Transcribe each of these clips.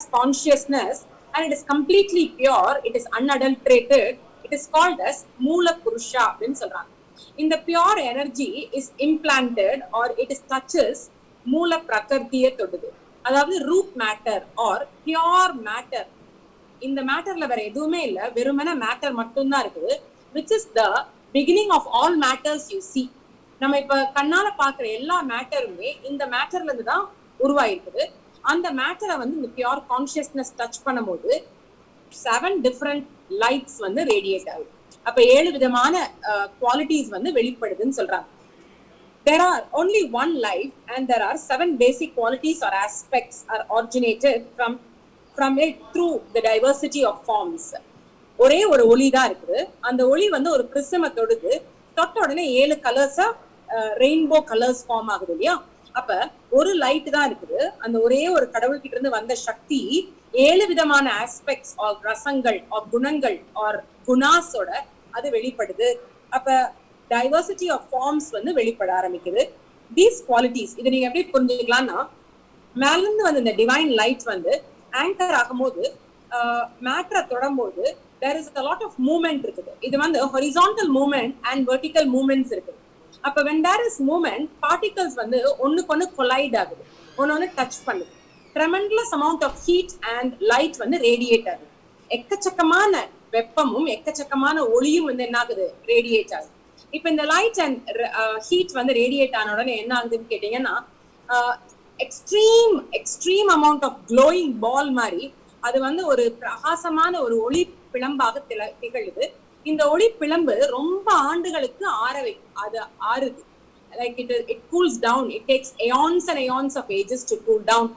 consciousness and it is completely pure, it is unadulterated, it is called as Moola Purusha அப்படின்னு சொல்றாங்க. இந்த pure energy is implanted or it is touches மூல பிரகிருதியை தொடுது. அதாவது root matter or pure matter. இந்த மேட்டர்ல வேற எதுவுமே இல்ல, வெறுமன மேட்டர் மட்டும்தான் இருக்குது. which is the beginning of all matters you see. நம்ம இப்ப கண்ணால பாக்குற எல்லா மேட்டருமே இந்த மேட்டர்ல இருந்து தான் உருவாயிருக்குது. அந்த மேட்டரை வந்து இந்த பியோர் கான்சியஸ்னஸ் டச் பண்ணும்போது 7 different lights வந்து ரேடியேட் ஆகுது. அப்ப 7 விதமான குவாலிட்டிஸ் வந்து வெளிப்படுதுன்னு சொல்றாங்க. There are only one life and there are 7 basic qualities or aspects are originated from it through the diversity of forms. ஒரே ஒரு ஒளி தான் இருக்குது. அந்த ஒளி வந்து ஒரு பிரிசமை தொடுது. தொட்ட உடனே 7 கலர்ஸா ரெயின்போ கலர்ஸ் ஃபார்ம் ஆகுது இல்லையா? அப்ப ஒரு லைட் தான் இருக்குது. அந்த ஒரே ஒரு கடவுள் கிட்ட இருந்து வந்த சக்தி 7 விதமான ஆஸ்பெக்ட்ஸ் ஆர் ரசங்கள் ஆர் குணங்கள் ஆர் குணாஸோட அது வெளிப்படுது. அப்ப டைவர்சிட்டி ஆஃப் ஃபார்ம்ஸ் வந்து வெளிப்பட ஆரம்பிக்குது. தீஸ் குவாலிட்டிஸ் இதை நீங்க எப்படி புரிஞ்சுக்கலாம்னா, மேல இருந்து வந்து இந்த டிவைன் லைட் வந்து ஆங்கர் ஆகும்போது மேட்டரை தொடரும்போது there is a lot of movement இருக்குது. இது வந்து horizontal movement and vertical movements இருக்குது. அப்ப when there is movement, particles வந்து ஒண்ணுக்கு கொலைட் ஆகுது, ஒன்னு டச் பண்ணுது. tremendous amount of heat and light வந்து ரேடியேட் ஆகுது. எக்கச்சக்கமான வெப்பமும் எக்கச்சக்கமான ஒளியும் வந்து என்ன ஆகுது, ரேடியேட் ஆகுது. இப்ப இந்த லைட் அண்ட் ஹீட் வந்து ரேடியேட் ஆன உடனே என்ன ஆகுதுன்னு கேட்டீங்கன்னா, எக்ஸ்ட்ரீம் அமௌண்ட் ஆஃப் க்ளோயிங் பால் மாதிரி அது வந்து ஒரு பிரகாசமான ஒரு ஒளி பிளம்பாக திகழுது. இந்த ஒளி பிளம்பு ரொம்ப ஆண்டுகளுக்கு அது ஆறுது. Like it cools down. It takes eons and eons of ages to cool down.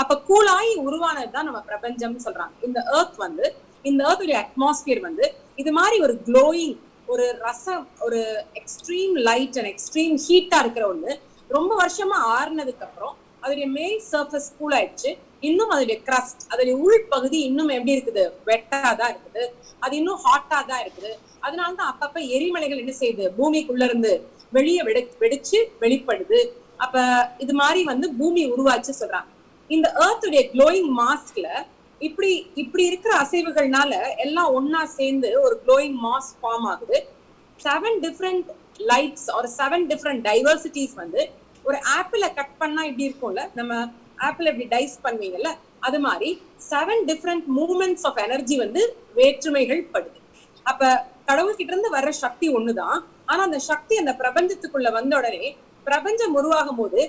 அப்ப கூலாகி உருவானதுதான் நம்ம பிரபஞ்சம் சொல்றாங்க. இந்த எர்த் வந்து, இந்த எர்த்துடைய அட்மாஸ்பியர் வந்து இது மாதிரி ஒரு க்ளோயிங், ஒரு ரசம், ஒரு எக்ஸ்ட்ரீம் லைட் அண்ட் எக்ஸ்ட்ரீம் ஹீட்டா இருக்கிற ஒண்ணு ரொம்ப வருஷமா ஆறுனதுக்கு அப்புறம் அதோடைய மேல் சர்ஃபேஸ் கூல் ஆயிடுச்சு. இன்னும் அதோடைய கிரஸ்ட், அதோடைய உள்பகுதி இன்னும் எப்படி இருக்குது, வெட்டாதான் இருக்குது. அது இன்னும் ஹாட்டா தான் இருக்குது. அதனாலதான் அப்பப்ப எரிமலைகள் என்ன செய்யுது, பூமிக்குள்ள இருந்து வெளியே வெடிச்சு வெளிப்படுது. அப்ப இது மாதிரி வந்து பூமி உருவாச்சு சொல்றாங்க. இந்த எர்த்துடைய க்ளோயிங் மாஸ்க்ல இப்படி இருக்கிற அசைவுகள்னால எல்லாம் ஒன்னா சேர்ந்து ஒரு க்ளோயிங் மாஸ்க் ஃபார்ம் ஆகுது. 7 different lights or 7 different diversities வந்து ஒரு ஆப்பிள கட் பண்ணா இப்படி இருக்கும்ல, நம்ம ஆப்பிள் இப்படி டைஸ் பண்ணுவீங்கல்ல, அது மாதிரி 7 different movements of energy வந்து வேற்றுமைகள் படுது. அப்ப கடவுள் கிட்ட இருந்து வர்ற சக்தி ஒண்ணுதான். ஆனா அந்த சக்தி அந்த பிரபஞ்சத்துக்குள்ள வந்த உடனே பிரபஞ்சம் உருவாகும் போது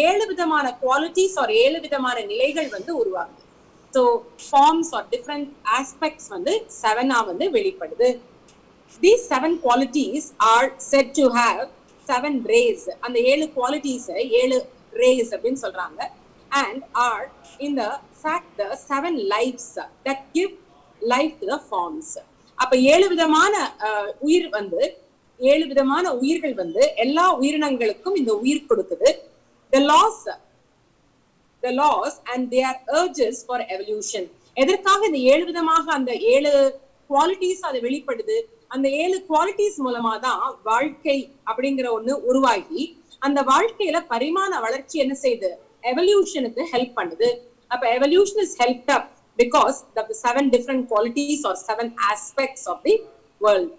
7 விதமான குவாலிட்டிஸ் ஆர் 7 விதமான நிலைகள் வந்து உருவாகுது. So forms or different aspects வந்து 7 வந்து வெளிப்படுது. These 7 qualities are said to have 7 rays. அந்த 7 qualities 7 rays அப்படின்னு சொல்றாங்க. And are in the fact the 7 lives that give life to the forms. அப்ப 7 விதமான உயிர் வந்து, 7 விதமான உயிர்கள் வந்து எல்லா உயிரினங்களுக்கும் இந்த உயிர் கொடுக்குது. The laws and their urges for evolution. எதற்காக இந்த 7 விதமாக அந்த 7 குவாலிட்டிஸ் அது வெளிப்படுது. அந்த 7 குவாலிட்டிஸ் மூலமா தான் வாழ்க்கை அப்படிங்கிற ஒண்ணு உருவாகி அந்த வாழ்க்கையில பரிமாண வளர்ச்சி என்ன செய்யுது, எவல்யூஷனுக்கு ஹெல்ப் பண்ணுது. அப்ப evolution is helped up because of the 7 different qualities or 7 aspects of the world.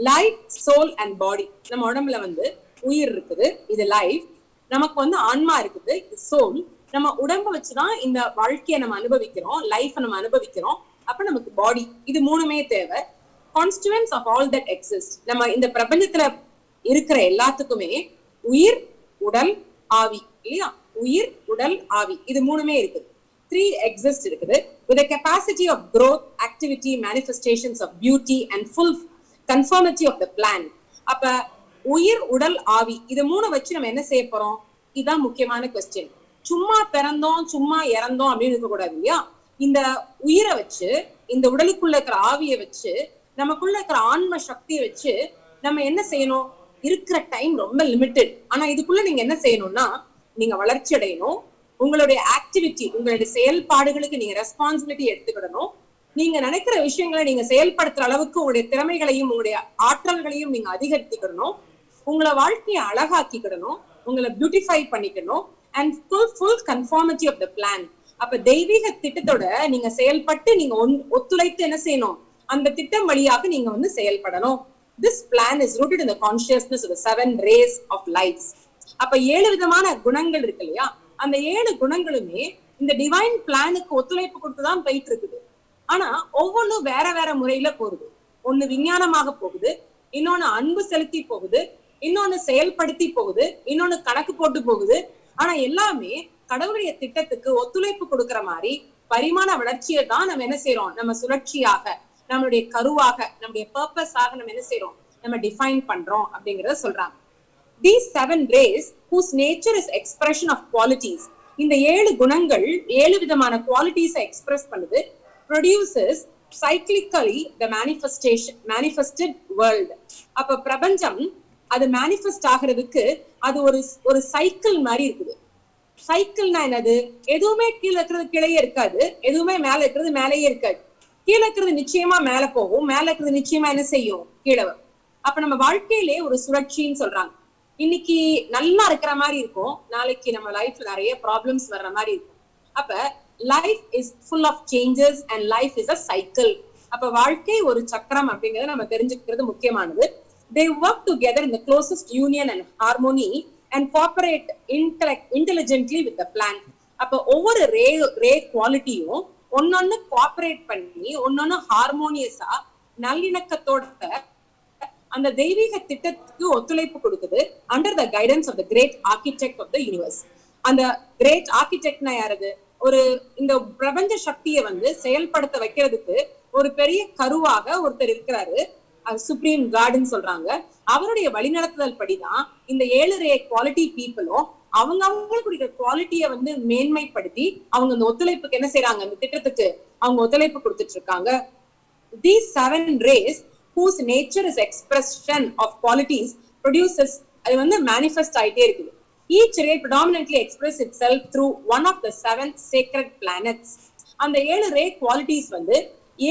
Life, soul and body. நம்ம உடம்புல வந்து உயிர் இருக்குது, இது லைஃப். நமக்கு வந்து ஆன்மா இருக்குது, இது சோல். நம்ம உடம்ப வச்சுதான் இந்த வாழ்க்கையை நம்ம அனுபவிக்கிறோம், லைஃப் நம்ம அனுபவிக்கிறோம். அப்ப நமக்கு பாடி, இது மூணுமே தேவை. கான்ஸ்டிட்யூயன்ட்ஸ் ஆஃப் ஆல் தட் எக்ஸிஸ்ட். நம்ம இந்த பிரபஞ்சத்துல இருக்கிற எல்லாத்துக்குமே உயிர், உடல், ஆவி இல்லையா? உயிர், உடல், ஆவி, இது மூணுமே இருக்குது. 3 எக்ஸிஸ்ட் இருக்குது. with a capacity of growth, activity, manifestations of beauty and full conformity of the plan. அப்ப உயிர், உடல், ஆவி, இது மூணு வச்சு நம்ம என்ன செய்ய போறோம்? இதுதான் முக்கியமான கொஸ்டின். சும்மா பிறந்தோம் சும்மா இறந்தோம் அப்படின்னு இருக்க கூடாது இல்லையா? இந்த உயிரை வச்சு, இந்த உடலுக்குள்ள இருக்கிற ஆவியை வச்சு, நமக்குள்ள இருக்கிற ஆன்ம சக்தியை வச்சு நம்ம என்ன செய்யணும்? இருக்கிற டைம் ரொம்ப லிமிட்டட். ஆனா இதுக்குள்ள நீங்க என்ன செய்யணும்னா, நீங்க வளர்ச்சி அடையணும். உங்களுடைய ஆக்டிவிட்டி, உங்களுடைய செயல்பாடுகளுக்கு நீங்க ரெஸ்பான்சிபிலிட்டி எடுத்துக்கிடணும். நீங்க நினைக்கிற விஷயங்களை நீங்க செயல்படுத்துற அளவுக்கு உங்களுடைய திறமைகளையும் உங்களுடைய ஆற்றல்களையும் நீங்க அதிகரித்துக்கிடணும். உங்களை வாழ்க்கையை அழகாக்கிக்கிடணும், உங்களை பியூட்டிஃபை பண்ணிக்கணும். And full conformity of the plan. அப்ப தெய்வீக திட்டத்தோட நீங்க செயல்பட்டு நீங்க ஒத்துழைத்து என்ன செய்யணும், அந்த திட்டம் வழியாக நீங்க வந்து செயல்படணும். This plan is rooted in the consciousness of the 7 rays of lights. அப்ப 7 விதமான குணங்கள் இருக்கு இல்லையா, அந்த 7 குணங்களுமே இந்த டிவைன் பிளானுக்கு ஒத்துழைப்பு கொடுத்துதான் போயிட்டு இருக்குது. ஆனா ஒவ்வொன்றும் வேற வேற முறையில போகுது. ஒண்ணு விஞ்ஞானமாக போகுது, இன்னொன்னு அன்பு செலுத்தி போகுது, இன்னொன்னு செயல்படுத்தி போகுது, இன்னொன்னு கணக்கு போட்டு போகுது. ஆனா எல்லாமே கடவுளுடைய திட்டத்துக்கு ஒத்துழைப்பு கொடுக்கிற மாதிரி பரிமாண வளர்ச்சியை தான் நம்ம என்ன செய்யறோம், நம்ம சுழற்சியாக, நம்மளுடைய கருவாக, நம்முடைய பர்பஸாக நம்ம என்ன செய்யறோம், நம்ம டிஃபைன் பண்றோம் அப்படிங்கறத சொல்றாங்க. These 7 rays whose nature is expression of qualities, இந்த 7 குணங்கள் 7 விதமான குவாலிட்டிஸை எக்ஸ்பிரஸ் பண்ணுது. produces cyclically the manifested world. அப்ப பிரபஞ்சம் அது மேனிஃபெஸ்ட் ஆகிறதுக்கு அது ஒரு சைக்கிள் மாதிரி இருக்குது. சைக்கிள்னா என்னது, எதுவுமே கீழே இருக்கிறது கீழே இருக்காது, எதுவுமே மேல இருக்கிறது மேலேயே இருக்காது. கீழே இருக்கிறது நிச்சயமா மேல போகும், மேல இருக்கிறது நிச்சயமா என்ன செய்யும், கீழே வரும். அப்ப நம்ம வாழ்க்கையிலே ஒரு சுழற்சின்னு சொல்றாங்க. இன்னைக்கு நல்லா இருக்கிற மாதிரி இருக்கும், நாளைக்கு நம்ம லைஃப்ல நிறைய ப்ராப்ளம்ஸ் வர்ற மாதிரி இருக்கும். அப்ப life is full of changes and life is a cycle. அப்ப வாழ்க்கை ஒரு சக்கரம் அப்படிங்கறத நம்ம தெரிஞ்சுக்கிறது முக்கியமானது. They work together in the closest union and harmony and cooperate intelligently with the plan. அப்ப ஒவ்வொரு ரே குவாலிட்டியும் ஒன்னொன்னு கோஆபரேட் பண்ணி ஒன்னொன்னு ஹார்மோனியஸா நல்லிணக்கத்தோட அந்த தெய்வீக திட்டத்துக்கு ஒத்துழைப்பு கொடுக்குது. Under the guidance of the great architect of the universe. அந்த கிரேட் ஆர்கிடெக்ட்னா யாரது, ஒரு இந்த பிரபஞ்ச சக்தியை வந்து செயல்படுத்த வைக்கிறதுக்கு ஒரு பெரிய கருவாக ஒருத்தர் இருக்கிறாரு, சுப்ரீம் கார்டுன்னு சொல்றாங்க. அவருடைய வழிநடத்துதல் படிதான் இந்த 7 ரே குவாலிட்டி பீப்புளும் அவங்களுக்கு குவாலிட்டியை வந்து மேன்மைப்படுத்தி அவங்க இந்த ஒத்துழைப்புக்கு என்ன செய்யறாங்க, இந்த திட்டத்துக்கு அவங்க ஒத்துழைப்பு கொடுத்துட்டு இருக்காங்க. These 7 rays whose nature is expression of qualities produces, அது வந்து manifest ஆயிட்டே இருக்குது. Each ray predominantly express itself through one of the 7 sacred planets. அந்த 7 ரே குவாலிட்டிஸ் வந்து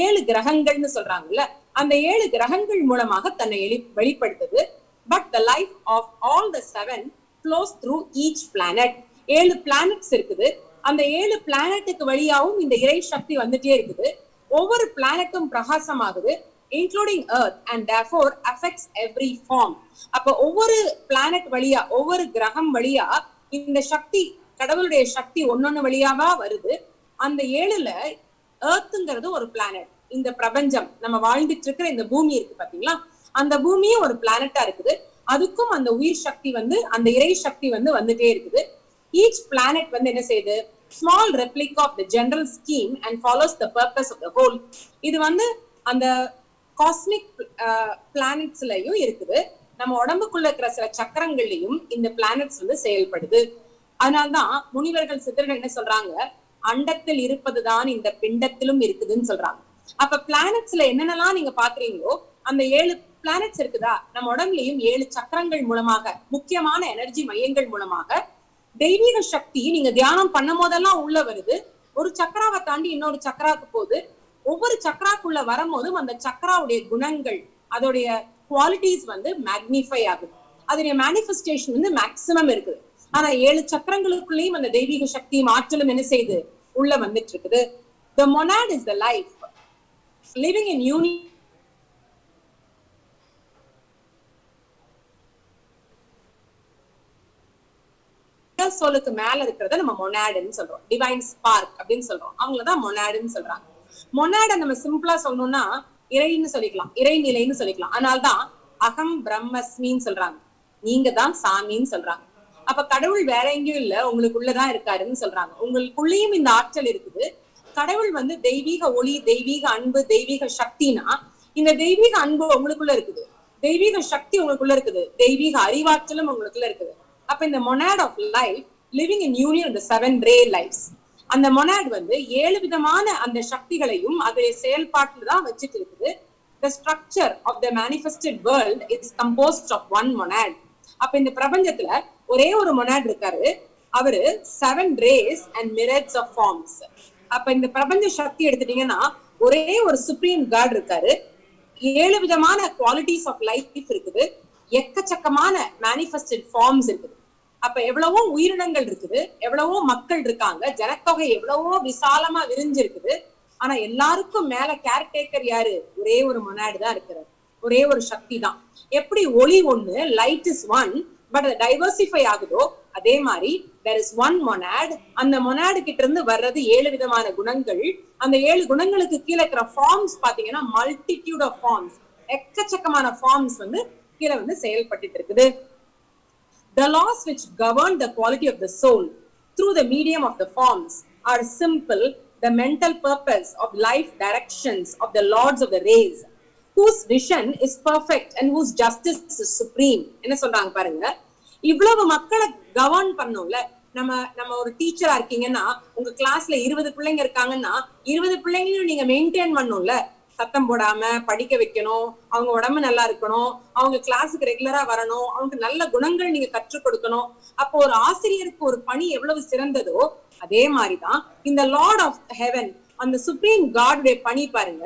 7 கிரகங்கள்னு சொல்றாங்கல்ல, அந்த 7 கிரகங்கள் மூலமாக தன்னை வெளிப்படுத்துது. But the life of all the 7 flows through each planet. 7 planets இருக்குது, அந்த 7 பிளானட்டுக்கு வழியாவும் இந்த இறை சக்தி வந்துட்டே இருக்குது. ஒவ்வொரு பிளானட்டும் பிரகாசமாகுது, including earth, and therefore affects every form. அப்ப ஒவ்வொரு பிளானட் வழியா, ஒவ்வொரு கிரகம் வழியா இந்த சக்தி, கடவுளுடைய சக்தி ஒன்னொன்னு வழியாவா வருது. அந்த 7ல எர்த்ங்கிறது ஒரு பிளானட். இந்த பிரபஞ்சம் நம்ம வாழ்ந்துட்டு இருக்கிற இந்த பூமி இருக்கு பாத்தீங்களா, அந்த பூமியும் ஒரு பிளானட்டா இருக்குது. அதுக்கும் அந்த உயிர் சக்தி வந்து, அந்த இறை சக்தி வந்து வந்துட்டே இருக்குது. ஈச் பிளானட் வந்து என்ன செய்யுது, small replica of the general scheme and follows the purpose of the whole. இது வந்து அந்த காஸ்மிக் பிளானட்ஸ்லயும் இருக்குது, நம்ம உடம்புக்குள்ள இருக்கிற சில சக்கரங்கள்லயும் இந்த பிளானட்ஸ் வந்து செயல்படுது. அதனால்தான் முனிவர்கள் சித்தர்கள் என்ன சொல்றாங்க, அண்டத்தில் இருப்பதுதான் இந்த பிண்டத்திலும் இருக்குதுன்னு சொல்றாங்க. அப்ப பிளானட்ஸ்ல என்னென்னலாம் நீங்க பாக்குறீங்களோ அந்த 7 பிளானட்ஸ் இருக்குதா, நம்ம உடம்புலயும் 7 சக்கரங்கள் மூலமாக, முக்கியமான எனர்ஜி மையங்கள் மூலமாக தெய்வீக சக்தி நீங்க தியானம் பண்ணும் போதெல்லாம் உள்ள வருது. ஒரு சக்கராவை தாண்டி இன்னொரு சக்கராவுக்கு போகுது. ஒவ்வொரு சக்கராக்குள்ள வரும்போதும் அந்த சக்கராவுடைய குணங்கள், அதோடைய குவாலிட்டிஸ் வந்து மேக்னிஃபை ஆகுது, அதோடைய மேனிஃபெஸ்டேஷன் வந்து மேக்சிமம் இருக்குது. ஆனா 7 சக்கரங்களுக்குள்ளேயும் அந்த தெய்வீக சக்தியும் ஆற்றலும் என்ன செய்யுது, உள்ள வந்துட்டு இருக்குது. The monad is the life living in union சோலுக்கு மேல இருக்கிறத நம்ம மொனாடுன்னு சொல்றோம், டிவைன் ஸ்பார்க் அப்படின்னு சொல்றோம். அவங்களதான் மொனாடுன்னு சொல்றாங்க. மொனாட நம்ம சிம்பிளா சொல்லணும்னா இறைன்னு சொல்லிக்கலாம், இறைநிலைன்னு சொல்லிக்கலாம். அதனால்தான் அகம் பிரம்மஸ்மின்னு சொல்றாங்க, நீங்க தான் சாமின்னு சொல்றாங்க. அப்ப கடவுள் வேற எங்கேயும் இல்ல, உங்களுக்குள்ளதான் இருக்காருன்னு சொல்றாங்க. உங்களுக்குள்ளேயும் இந்த ஆற்றல் இருக்குது. கடவுள் வந்து தெய்வீக ஒளி, தெய்வீக அன்பு, தெய்வீக சக்தினா இந்த தெய்வீக அன்பு உங்களுக்குள்ள இருக்குது, தெய்வீக சக்தி உங்களுக்குள்ள இருக்குது, தெய்வீக அறிவாற்றலும் உங்களுக்குள்ள இருக்குது. அப்ப இந்த monad of life living in union with 7 ray lifes, அந்த மொனாட் வந்து 7 விதமான அந்த சக்திகளையும் அதே செயல்பாட்டுல தான் வச்சுட்டு இருக்குது. The structure of the manifested world is composed of one monad. அப்ப இந்த பிரபஞ்சத்துல ஒரே ஒரு மொனாட் இருக்காரு, அவரு 7 rays and myriads of forms. அப்ப இந்த பிரபஞ்ச சக்தி எடுத்துட்டீங்கன்னா ஒரே ஒரு சுப்ரீம் காட் இருக்காரு, 7 விதமான குவாலிட்டிஸ் ஆஃப் லைஃப் இருக்குது, எக்கச்சக்கமான மேனிஃபெஸ்டட் ஃபார்ம்ஸ் இருக்குது. அப்ப எவ்வளவோ உயிரினங்கள் இருக்குது, எவ்வளவோ மக்கள் இருக்காங்க, ஜனத்தொகை எவ்வளவோ விசாலமா விரிஞ்சிருக்குது. ஆனா எல்லாருக்கும் மேல கேர்டேக்கர் யாரு? ஒரே ஒரு மொனாடு தான் இருக்கிறார், ஒரே ஒரு சக்தி தான். எப்படி ஒளி ஒண்ணு, லைட் இஸ் ஒன், பட் அது டைவர்சிஃபை ஆகுதோ அதே மாதிரி there is one monad. அந்த மொனாடு கிட்ட இருந்து வர்றது 7 விதமான குணங்கள். அந்த 7 குணங்களுக்கு கீழே இருக்கிற ஃபார்ம்ஸ் பாத்தீங்கன்னா மல்டிடியூட் ஆஃப் ஃபார்ம்ஸ், எக்கச்சக்கமான ஃபார்ம்ஸ் வந்து கீழே வந்து செயல்பட்டு இருக்குது. The laws which govern the quality of the soul through the medium of the forms are simple, the mental purpose of life directions of the lords of the race, whose vision is perfect and whose justice is supreme. என்ன சொல்றாங்க பாருங்க, இவ்வளவு மக்களை govern பண்ணும்ல. நம்ம ஒரு டீச்சரா இருக்கீங்கன்னா, உங்க கிளாஸ்ல 20 பிள்ளைங்க இருக்காங்கன்னா 20 பிள்ளைங்களையும் நீங்க மெயின்டைன் பண்ணும்ல. சத்தம் போடாம படிக்க வைக்கணும், அவங்க உடம்பு நல்லா இருக்கணும், அவங்க கிளாஸுக்கு ரெகுலரா வரணும், அவங்க நல்ல குணங்கள் நீங்க கற்றுக் கொடுக்கணும். அப்போ ஒரு ஆசிரியருக்கு ஒரு பணி எவ்வளவு சிறந்ததோ அதே மாதிரிதான் இந்த லார்ட் ஆஃப் ஹெவன், அந்த சுப்ரீம் காடுடைய பணி பாருங்க.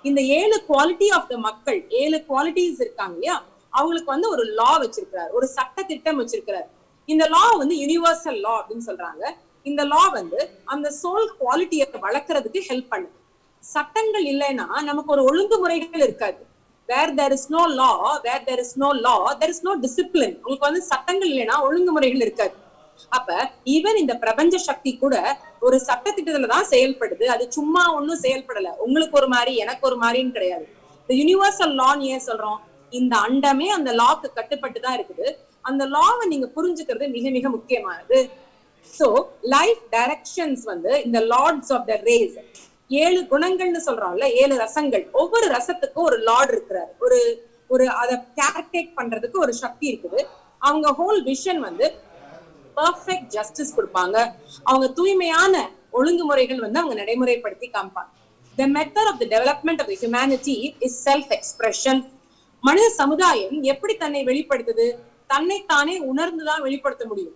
இந்த 7 குவாலிட்டி ஆஃப் த மக்கள், 7 குவாலிட்டிஸ் இருக்காங்க இல்லையா, அவங்களுக்கு வந்து ஒரு லா வச்சிருக்கிறார், ஒரு சட்ட திட்டம் வச்சிருக்கிறார். இந்த லா வந்து யூனிவர்சல் லா அப்படின்னு சொல்றாங்க. இந்த லா வந்து அந்த சோல் குவாலிட்டியை வளர்க்கறதுக்கு ஹெல்ப் பண்ணுது. சட்டங்கள் இல்லைன்னா நமக்கு ஒரு ஒழுங்குமுறைகள் இருக்காது. Where there is no law, where there is no law, there is no discipline. உங்களுக்கு வந்து சட்டங்கள் இல்லைன்னா ஒழுங்குமுறைகள் இருக்காது. அப்ப ஈவன் இந்த பிரபஞ்ச சக்தி கூட ஒரு சட்ட திட்டத்துலதான் செயல்படுது. அது சும்மா ஒண்ணும் செயல்படல, உங்களுக்கு ஒரு மாதிரி எனக்கு ஒரு மாதிரின்னு கிடையாது. இந்த யூனிவர்சல் லான்னு ஏன் சொல்றோம்? இந்த அண்டமே அந்த லாக்கு கட்டுப்பட்டு தான் இருக்குது. அந்த லாவை நீங்க புரிஞ்சுக்கிறது மிக மிக முக்கியமானது. சோ லைஃப் டைரக்ஷன்ஸ் வந்து இந்த லார்ட்ஸ் ஆஃப் த ரேஸ், 7 குணங்கள்னு சொல்றோம்ல, 7 ரசங்கள். ஒவ்வொரு ரசத்துக்கும் ஒரு லார்ட் இருக்கிறார், ஒரு அதை கேர்டேக் பண்றதுக்கு ஒரு சக்தி இருக்குது. அவங்க ஹோல் விஷன் வந்து பர்ஃபெக்ட் ஜஸ்டிஸ் கொடுப்பாங்க. அவங்க தூய்மையான ஒழுங்குமுறைகள் வந்து அவங்க நடைமுறைப்படுத்தி காமிப்பாங்க. The method of the development of the humanity is self-expression. மனித சமுதாயம் எப்படி தன்னை வெளிப்படுத்துது? தன்னைத்தானே உணர்ந்துதான் வெளிப்படுத்த முடியும்.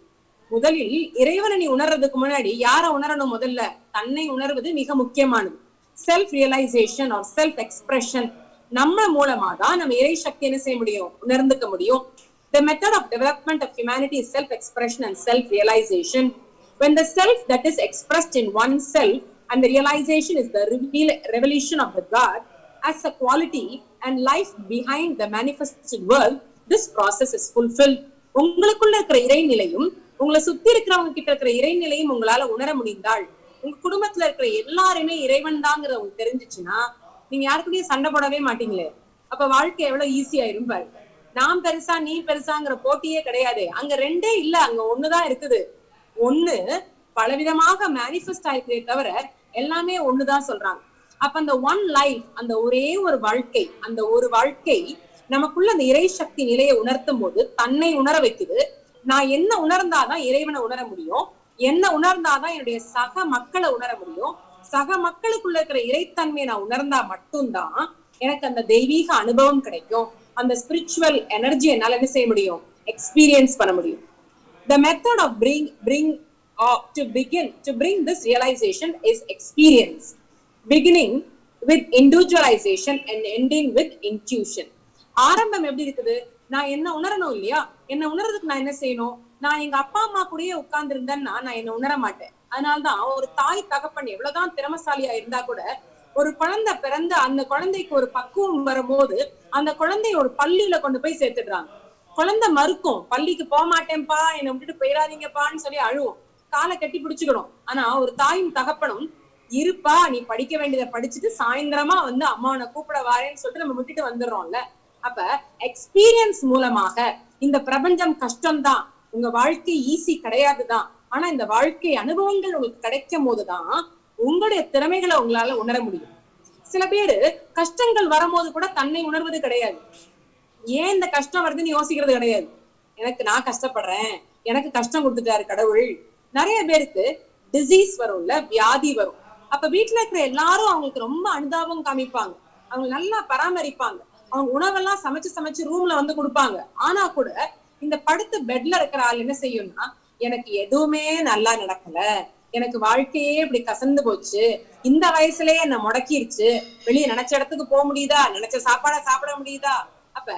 முதலில் இறைவனை நீ உணர்றதுக்கு முன்னாடி யார உணரணும்? முதல்ல தன்னை உணர்வது மிக முக்கியமானது. Self realisation or self expression நம்ம மூலமா தான் நம்ம இறை சக்தி என்ன செய்ய முடியும்? உணர்ந்துக்க முடியும். The method of development of humanity is self-expression and self-realization. When the self that is expressed in oneself and the realization is the revelation of the God as a quality and life behind the manifested world, this process is fulfilled. உங்களுக்குள்ள இருக்கிற இறைநிலையும் உங்களை சுத்தி இருக்கிறவங்க கிட்ட இருக்கிற இறைநிலையும் உங்களால உணர முடிந்தால், உங்க குடும்பத்துல இருக்கிற எல்லாருமே இறைவன் தாங்கிறத உங்களுக்கு தெரிஞ்சிச்சுன்னா நீங்க யாருக்குள்ளேயும் சண்டை போடவே மாட்டீங்களே. அப்ப வாழ்க்கை எவ்வளவு ஈஸியா இருப்பாரு. நான் பெருசா நீ பெருசாங்கிற போட்டியே கிடையாது. அங்க ரெண்டே இல்ல, அங்க ஒண்ணுதான் இருக்குது. ஒண்ணு பலவிதமாக மேனிஃபெஸ்ட் ஆயிருக்கே தவிர எல்லாமே ஒண்ணுதான் சொல்றாங்க. அப்ப அந்த ஒன் லைஃப், அந்த ஒரே ஒரு வாழ்க்கை, அந்த ஒரு வாழ்க்கை நமக்குள்ள அந்த இறை சக்தி நிலையை உணர்த்தும் போது தன்னை உணர வைக்குது. நான் என்ன உணர்ந்தாதான் இறைவனை உணர முடியும், என்ன உணர்ந்தாதான் என்னுடைய சக மக்களை உணர முடியும். சக மக்களுக்குள்ள இருக்கிற இறைத்தன்மையை நான் உணர்ந்தா மட்டும்தான் எனக்கு அந்த தெய்வீக அனுபவம் கிடைக்கும். அந்த ஸ்பிரிச்சுவல் எனர்ஜி என்னால என்ன செய்ய முடியும்? எக்ஸ்பீரியன்ஸ் பண்ண முடியும். The method of to bring this realization is experience, beginning with individualization and ending with intuition. ஆரம்பம் எப்படி இருக்குது? நான் என்ன உணரணும் இல்லையா? என்ன உணர்றதுக்கு நான் என்ன செய்யணும்? நான் எங்க அப்பா அம்மா கூடயே உட்கார்ந்து இருந்தேன்னா நான் என்ன உணர மாட்டேன். அதனால்தான் ஒரு தாய் தகப்பன் எவ்வளவுதான் திறமசாலியா இருந்தா கூட ஒரு குழந்தை பிறந்த அந்த குழந்தைக்கு ஒரு பக்குவம் வரும்போது அந்த குழந்தைய ஒரு பள்ளியில கொண்டு போய் சேர்த்துடுறாங்க. குழந்தை மறுக்கும், பள்ளிக்கு போக மாட்டேன்ப்பா, என்னை விட்டுட்டு போயிடாதீங்கப்பான்னு சொல்லி அழுவும், காலை கட்டி பிடிச்சுக்கணும். ஆனா ஒரு தாயும் தகப்பனும் இருப்பா, நீ படிக்க வேண்டியதை படிச்சுட்டு சாயந்தரமா வந்து அம்மாவனை கூப்பிட வாரேன்னு சொல்லிட்டு நம்ம விட்டுட்டு வந்துடுறோம்ல. அப்ப எக்ஸ்பீரியன்ஸ் மூலமாக இந்த பிரபஞ்சம் கஷ்டம்தான், உங்க வாழ்க்கை ஈஸி கிடையாதுதான், ஆனா இந்த வாழ்க்கை அனுபவங்கள் உங்களுக்கு கிடைக்கும் போதுதான் உங்களுடைய திறமைகளை உங்களால உணர முடியும். சில பேரு கஷ்டங்கள் வரும்போது கூட தன்னை உணர்வது கிடையாது. ஏன் இந்த கஷ்டம் வருதுன்னு யோசிக்கிறது கிடையாது. நான் கஷ்டப்படுறேன், எனக்கு கஷ்டம் கொடுத்துட்டாரு கடவுள். நிறைய பேருக்கு டிசீஸ் வரும்ல, வியாதி வரும். அப்ப வீட்டுல இருக்கிற எல்லாரும் அவங்களுக்கு ரொம்ப அனுதாபம் காமிப்பாங்க, அவங்க நல்லா பராமரிப்பாங்க, அவங்க உணவெல்லாம் சமைச்சு ரூம்ல வந்து கொடுப்பாங்க. ஆனா கூட இந்த படுத்து பெட்ல இருக்கிற ஆள் என்ன செய்யும்னா, எனக்கு எதுவுமே நல்லா நடக்கல, எனக்கு வாழ்க்கையே இப்படி கசந்து போச்சு, இந்த வயசுலயே என்ன முடக்கிருச்சு, வெளியே நினைச்ச இடத்துக்கு போக முடியுதா, நினைச்ச சாப்பாட சாப்பிட முடியுதா. அப்ப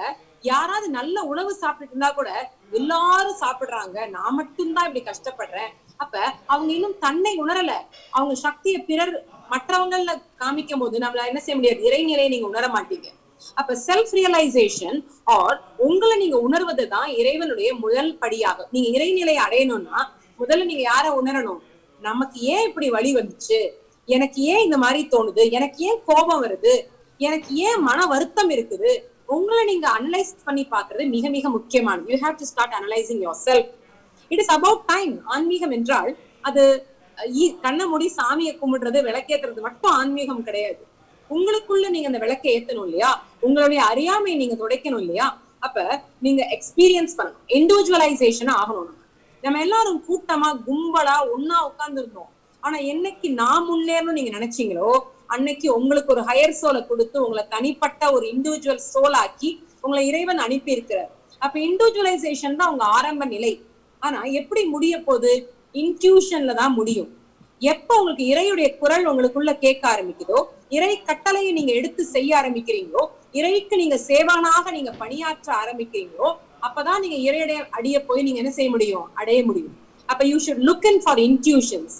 யாராவது நல்ல உணவு சாப்பிட்டு இருந்தா கூட எல்லாரும் சாப்பிடுறாங்க, நான் மட்டும்தான் இப்படி கஷ்டப்படுறேன். அப்ப அவங்க இன்னும் தன்னை உணரல. அவங்க சக்தியை பிறர் மற்றவங்கள்ல காமிக்கும் போது நம்மளால என்ன செய்ய முடியாது, இறைநிலையை நீங்க உணர மாட்டீங்க. அப்ப செல்ஃப் ரியலைசேஷன் ஆர் உங்களை நீங்க உணர்வதுதான் இறைவனுடைய முதல் படியாகும். நீங்க இறைநிலையை அடையணும்னா முதல்ல நீங்க யார உணரணும், நமக்கு ஏன் இப்படி வழி வந்துச்சு, எனக்கு ஏன் இந்த மாதிரி தோணுது, எனக்கு ஏன் கோபம் வருது, எனக்கு ஏன் மன வருத்தம் இருக்குது, உங்களை நீங்க அனலைஸ் பண்ணி பாக்குறது மிக மிக முக்கியமானது. You have to start analysing your self. It is about time. ஆன்மீகம் என்றால் அது கண்ண மூடி சாமியை கும்பிடுறது விளக்கேத்துறது மட்டும் ஆன்மீகம் கிடையாது. உங்களுக்குள்ள நீங்க அந்த விளக்கை ஏத்தணும் இல்லையா, உங்களுடைய அறியாமையை நீங்க துடைக்கணும் இல்லையா. அப்ப நீங்க எக்ஸ்பீரியன்ஸ் பண்ணணும், இண்டிவிஜுவலைசேஷன் ஆகணும். நம்ம எல்லாரும் கூட்டமா கும்பலா ஒன்னா உட்கார்ந்து இருந்தோம். ஆனா என்னைக்கு நான் முன்னேறணும் நீங்க நினைச்சீங்களோ அன்னைக்கு உங்களுக்கு ஒரு ஹையர் சோலை கொடுத்து உங்களை தனிப்பட்ட ஒரு இண்டிவிஜுவல் சோல் ஆக்கி உங்களை இறைவன் அனுப்பி இருக்கிறார். அப்ப இண்டிவிஜுவலைசேஷன் தான் உங்க ஆரம்ப நிலை. ஆனா எப்படி முடிய போகுது, இன்ட்யூஷன்ல தான் முடியும். எப்ப உங்களுக்கு இறையுடைய குரல் உங்களுக்குள்ள கேட்க ஆரம்பிக்குதோ, இறை கட்டளையை நீங்க எடுத்து செய்ய ஆரம்பிக்கிறீங்களோ, இறைக்கு நீங்க சேவனாக நீங்க பணியாற்ற ஆரம்பிக்கிறீங்களோ, அப்பதான் நீங்க இறையுடைய அடிய போய் நீங்க என்ன செய்ய முடியும், அடைய முடியும். அப்ப you should look in for intuitions.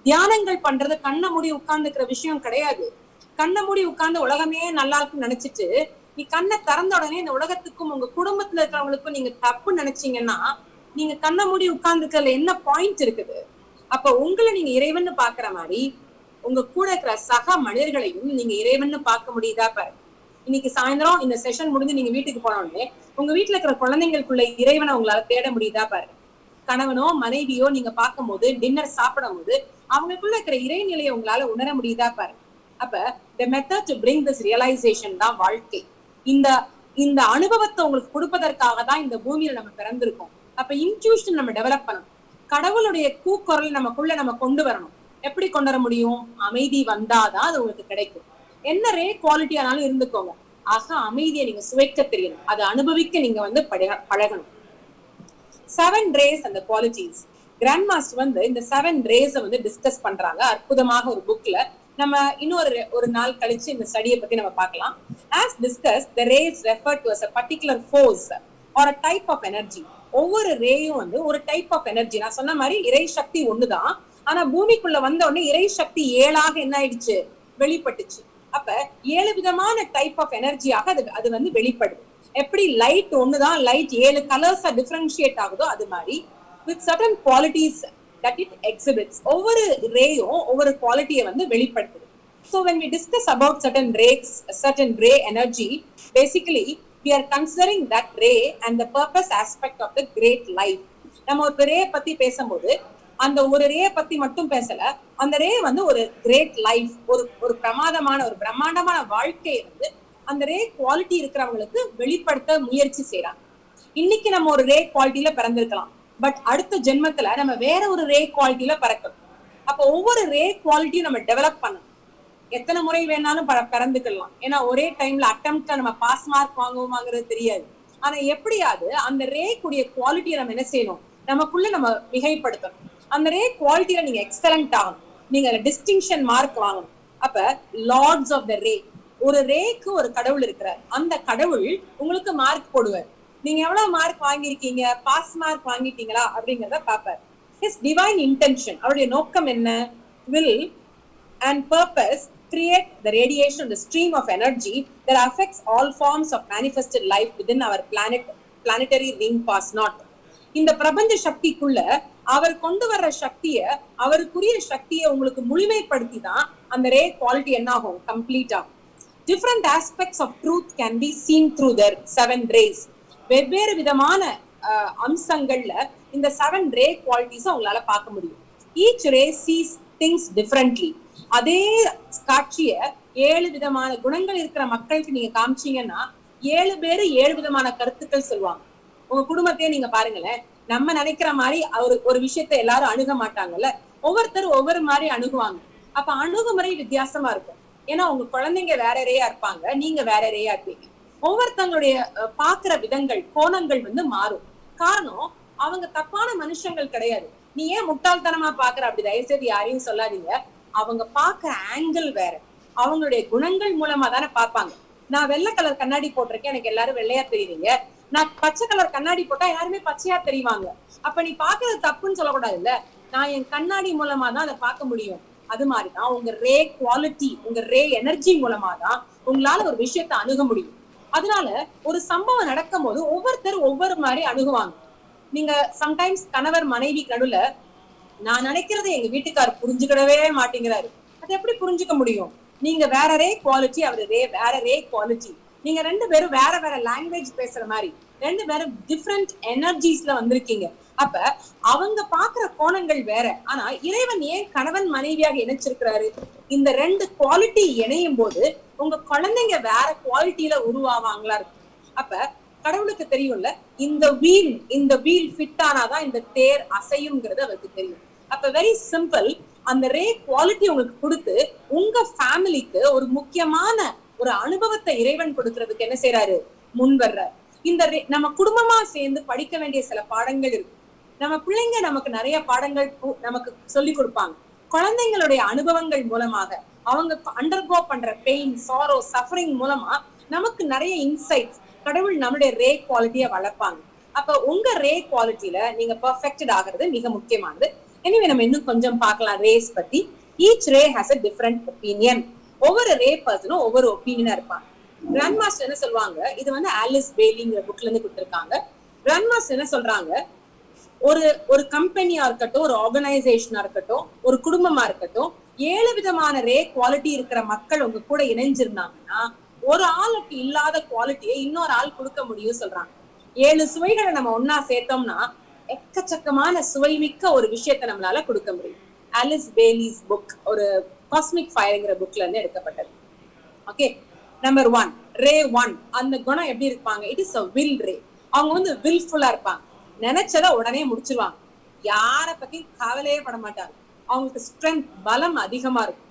தியானங்கள் பண்றது கண்ணை மூடி உட்கார்ந்துக்கிற விஷயம் கிடையாது. கண்ணை மூடி உட்கார்ந்து உலகமே நல்லா இருக்குன்னு நினைச்சிட்டு நீ கண்ணை திறந்த உடனே இந்த உலகத்துக்கும் உங்க குடும்பத்துல இருக்கிறவங்களுக்கும் நீங்க தப்பு நினைச்சீங்கன்னா நீங்க கண்ணை மூடி உட்கார்ந்துக்கிறதுல என்ன பாயிண்ட் இருக்குது. அப்ப உங்களை நீங்க இறைவன்னு பாக்குற மாதிரி உங்க கூட இருக்கிற சக மனிதர்களையும் நீங்க இறைவன்னு பார்க்க முடியுதா பாரு. இன்னைக்கு சாயந்தரம் இந்த செஷன் முடிஞ்சு நீங்க வீட்டுக்கு போனோடனே உங்க வீட்டுல இருக்கிற குழந்தைங்களுக்குள்ள இறைவனை உங்களால தேட முடியுதா பாரு. கணவனோ மனைவியோ நீங்க பார்க்கும் போது, டின்னர் சாப்பிடும் போது அவங்களுக்குள்ள இருக்கிற இறைநிலையை உங்களால உணர முடியுதா பாரு. அப்ப the method to bring this realization தான் வாழ்க்கை. இந்த இந்த அனுபவத்தை உங்களுக்கு கொடுப்பதற்காக தான் இந்த பூமியில நம்ம பிறந்திருக்கோம். அப்ப இன்ட்யூஷன் நம்ம டெவலப் பண்ணணும். கடவுளுடைய கூக்குரல் நமக்குள்ள நம்ம கொண்டு வரணும். எப்படி கொண்டு வர முடியும், அமைதி வந்தாதான் அது உங்களுக்கு கிடைக்கும். என்ன ரே குவாலிட்டி ஆனாலும் இருந்துக்கோங்க, ஆக அமைதியை நீங்க சுவைக்க தெரியணும், அதை அனுபவிக்க நீங்க வந்து பழகணும். 7 rays and the qualities. Grand master வந்து இந்த 7 rays வந்து டிஸ்கஸ் பண்றாங்க அற்புதமாக ஒரு புக்ல. நம்ம இன்னொரு நாள் கழிச்சு இந்த ஸ்டடியை பத்தி நம்ம பார்க்கலாம். As discussed, the rays refer to as a particular force or a type of energy. ஒவ்வொரு ரேயும் வந்து ஒரு டைப் ஆஃப் எனர்ஜி. நான் சொன்ன மாதிரி இறை சக்தி ஒண்ணுதான், ஆனா பூமிக்குள்ள வந்த உடனே இறை சக்தி 7ஆக என்ன ஆயிடுச்சு, வெளிப்பட்டுச்சு. அப்ப 7 விதமான டைப் ஆஃப் எனர்ஜியாக அது வந்து வெளிப்படுது. எப்படி லைட் ஒண்ணுதான், லைட் 7 கலர்ஸா டிஃபரன்ஷியேட் ஆகுதோ அது மாதிரி with certain qualities that it exhibits. ஒவ்வொரு ரேயும் ஒவ்வொரு குவாலிட்டியை வந்து வெளிப்படுத்துது. So when we discuss about certain rays, certain ray energy, basically we are considering that ray and the purpose aspect of the great life. நம்ம ஒரு ரே பத்தி பேசும்போது அந்த ஒரு ரே பத்தி மட்டும் பேசல, அந்த ரே வந்து ஒரு கிரேட் லைஃப், ஒரு பிரமாதமான ஒரு பிரம்மாண்டமான வாழ்க்கையை வந்து அந்த ரே குவாலிட்டி இருக்கிறவங்களுக்கு வெளிப்படுத்த முயற்சி செய்யறாங்க. இன்னைக்கு நம்ம ஒரு ரே குவாலிட்டியில பிறந்திருக்கலாம், பட் அடுத்த ஜென்மத்துல நம்ம வேற ஒரு ரே குவாலிட்டியில பிறக்கணும். அப்ப ஒவ்வொரு ரே குவாலிட்டியும் நம்ம டெவலப் பண்ணணும். எத்தனை முறை வேணாலும் பிறந்துக்கலாம், ஏன்னா ஒரே டைம்ல அட்டெம்ப்ட்ல நம்ம பாஸ் மார்க் வாங்குவோமாங்கிறது தெரியாது. ஆனா எப்படியாவது அந்த ரே கூடிய குவாலிட்டியை நம்ம என்ன செய்யணும், நமக்குள்ள நம்ம மிகைப்படுத்தணும். அந்த ரே குவாலிட்டியில நீங்க எக்ஸலண்ட் ஆகணும், நீங்க டிஸ்டிங்ஷன் மார்க் வாங்கணும். அப்ப லார்ட்ஸ் ஆஃப் த ரே, ஒரு ரேக்கு ஒரு கடவுள் இருக்கிறார், அந்த கடவுள் உங்களுக்கு மார்க் போடுவார். நீங்க எவ்வளவு மார்க் வாங்கியிருக்கீங்க, பாஸ் மார்க் வாங்கிட்டீங்களா அப்படிங்கிறத பாப்பார். His divine intention, அவருடைய நோக்கம் என்ன, will and purpose create the radiation, the stream of energy that affects all forms of manifested life within our planetary ring pass not. இந்த பிரபஞ்ச சக்திக்குள்ள அவர் கொண்டு வர்ற சக்திய, அவருக்குரிய சக்தியை உங்களுக்கு முழுமைப்படுத்தி தான் அந்த ரே குவாலிட்டி என்ன ஆகும், கம்ப்ளீட் ஆகும். Different aspects of truth can be seen through their 7 rays. வெவ்வேறு விதமான அம்சங்கள்ல இந்த 7 ரே குவாலிட்டிஸ் உங்களால பார்க்க முடியும். Each ray sees things differently. அதே காட்சிய 7 விதமான குணங்கள் இருக்கிற மக்களுக்கு நீங்க காமிச்சீங்கன்னா 7 பேரு 7 விதமான கருத்துக்கள் சொல்லுவாங்க. உங்க குடும்பத்தையே நீங்க பாருங்களேன், நம்ம நினைக்கிற மாதிரி ஒரு விஷயத்த எல்லாரும் அணுக மாட்டாங்கல்ல, ஒவ்வொருத்தரும் ஒவ்வொரு மாதிரி அணுகுவாங்க. அப்ப அணுகுமுறை வித்தியாசமா இருக்கும். ஏன்னா உங்க குழந்தைங்க வேற ரேயா இருப்பாங்க, நீங்க வேற ரேயா இருப்பீங்க. ஒவ்வொருத்தங்களுடைய பாக்குற விதங்கள், கோணங்கள் வந்து மாறும். காரணம், அவங்க தப்பான மனுஷங்கள் கிடையாது. நீ ஏன் முட்டாள்தனமா பாக்குற அப்படி தயவுசெய்து யாரையும் சொல்லாதீங்க. அவங்க பாக்குற ஆங்கிள் வேற, அவங்களுடைய குணங்கள் மூலமா தானே பார்ப்பாங்க. நான் வெள்ளை கலர் கண்ணாடி போட்டிருக்கேன், எனக்கு எல்லாரும் வெள்ளையா தெரியுறீங்க. நான் பச்சை கலர் கண்ணாடி போட்டா யாருமே பச்சையா தெரியுவாங்க. அப்ப நீ பாக்குறது தப்புன்னு சொல்லக்கூடாது இல்ல. நான் என் கண்ணாடி மூலமா தான் அதை பார்க்க முடியும். அது மாதிரிதான் உங்க ரே குவாலிட்டி, உங்க ரே எனர்ஜி மூலமா தான் உங்களால ஒரு விஷயத்த அணுக முடியும். அதனால ஒரு சம்பவம் நடக்கும் போது ஒவ்வொருத்தரும் ஒவ்வொரு மாதிரி அணுகுவாங்க. நீங்க சம்டைம்ஸ் கணவர் மனைவி நடுவுல நான் நினைக்கிறத எங்க வீட்டுக்காரர் புரிஞ்சுக்கிடவே மாட்டேங்கிறாரு. அது எப்படி புரிஞ்சுக்க முடியும்? நீங்க வேற ரே குவாலிட்டி, அவரு வேற ரே குவாலிட்டி. நீங்க ரெண்டு பேரும் வேற வேற லாங்குவேஜ் பேசுற மாதிரி, ரெண்டு பேரும் டிஃப்ரெண்ட் எனர்ஜிஸ்ல வந்திருக்கீங்க. அப்ப அவங்க பாக்குற கோணங்கள் வேற. ஆனா இறைவன் ஏன் கணவன் மனைவியாக இணைச்சிருக்கிறாரு? இந்த ரெண்டு குவாலிட்டி இணையும் போது உங்க குழந்தைங்க வேற குவாலிட்டியில உருவாவாங்களா இருக்கு. அப்ப கடவுளுக்கு தெரியும்ல, இந்த வீல் ஃபிட் ஆனாதான் இந்த தேர் அசையும்ங்கிறது அவருக்கு தெரியும். அப்ப வெரி சிம்பிள், அந்த ரே குவாலிட்டி உங்களுக்கு கொடுத்து உங்க ஃபேமிலிக்கு ஒரு முக்கியமான ஒரு அனுபவத்தை இறைவன் கொடுக்கறதுக்கு என்ன செய்யறாரு? முன் வர்றாரு. இந்த நம்ம குடும்பமா சேர்ந்து படிக்க வேண்டிய சில பாடங்கள் இருக்கு. நம்ம பிள்ளைங்க நமக்கு நிறைய பாடங்கள் நமக்கு சொல்லி கொடுப்பாங்க. குழந்தைங்களுடைய அனுபவங்கள் மூலமாக அவங்க அண்டர்கோ பண்ற பெயின், சாரோ, சஃபரிங் மூலமா நமக்கு நிறைய இன்சைட்ஸ், கடவுள் நம்மளுடைய ரே குவாலிட்டியை வளர்ப்பாங்க. அப்ப உங்க ரே குவாலிட்டியில நீங்க பெர்ஃபெக்டட் ஆகிறது மிக முக்கியமானது. எனவே நம்ம இன்னும் கொஞ்சம் பார்க்கலாம் ரேஸ் பத்தி. Each ray has a different opinion. ஒவ்வொரு ரே பர்சனும் ஒவ்வொரு ஒப்பீனியனா இருப்பாங்க. கிராண்ட் மாஸ்டர் என்ன சொல்லுவாங்க, இது வந்து ஆலிஸ் பேலிங்கிற புக்ல இருந்து கொடுத்திருக்காங்க. கிராண்ட் மாஸ்டர் என்ன சொல்றாங்க, ஒரு கம்பெனியா இருக்கட்டும், ஒரு ஆர்கனைசேஷனா இருக்கட்டும், ஒரு குடும்பமா இருக்கட்டும், 7 விதமான ரே குவாலிட்டி இருக்கிற மக்கள் உங்க கூட இணைஞ்சிருந்தாங்கன்னா ஒரு ஆளுக்கு இல்லாத குவாலிட்டியை இன்னொரு ஆள் கொடுக்க முடியும் சொல்றாங்க. 7 சுவைகளை நம்ம ஒன்னா சேர்த்தோம்னா எக்கச்சக்கமான சுவைமிக்க ஒரு விஷயத்தை நம்மளால கொடுக்க முடியும். ஆலிஸ் பேலிஸ் புக் ஒரு காஸ்மிக் ஃபயர்ங்கிற புக்ல இருந்து எடுக்கப்பட்டது. ஓகே, நம்பர் 1 ரே 1. அந்த குணம் எப்படி இருப்பாங்க? இட் இஸ் a will ரே. அவங்க வந்து வில்ஃபுல்லா இருப்பாங்க. நினைச்சத உடனே முடிச்சிருவாங்க. யார பத்தி கவலையே பட மாட்டாங்க. அவங்களுக்கு ஸ்ட்ரென்த், பலம் அதிகமா இருக்கும்.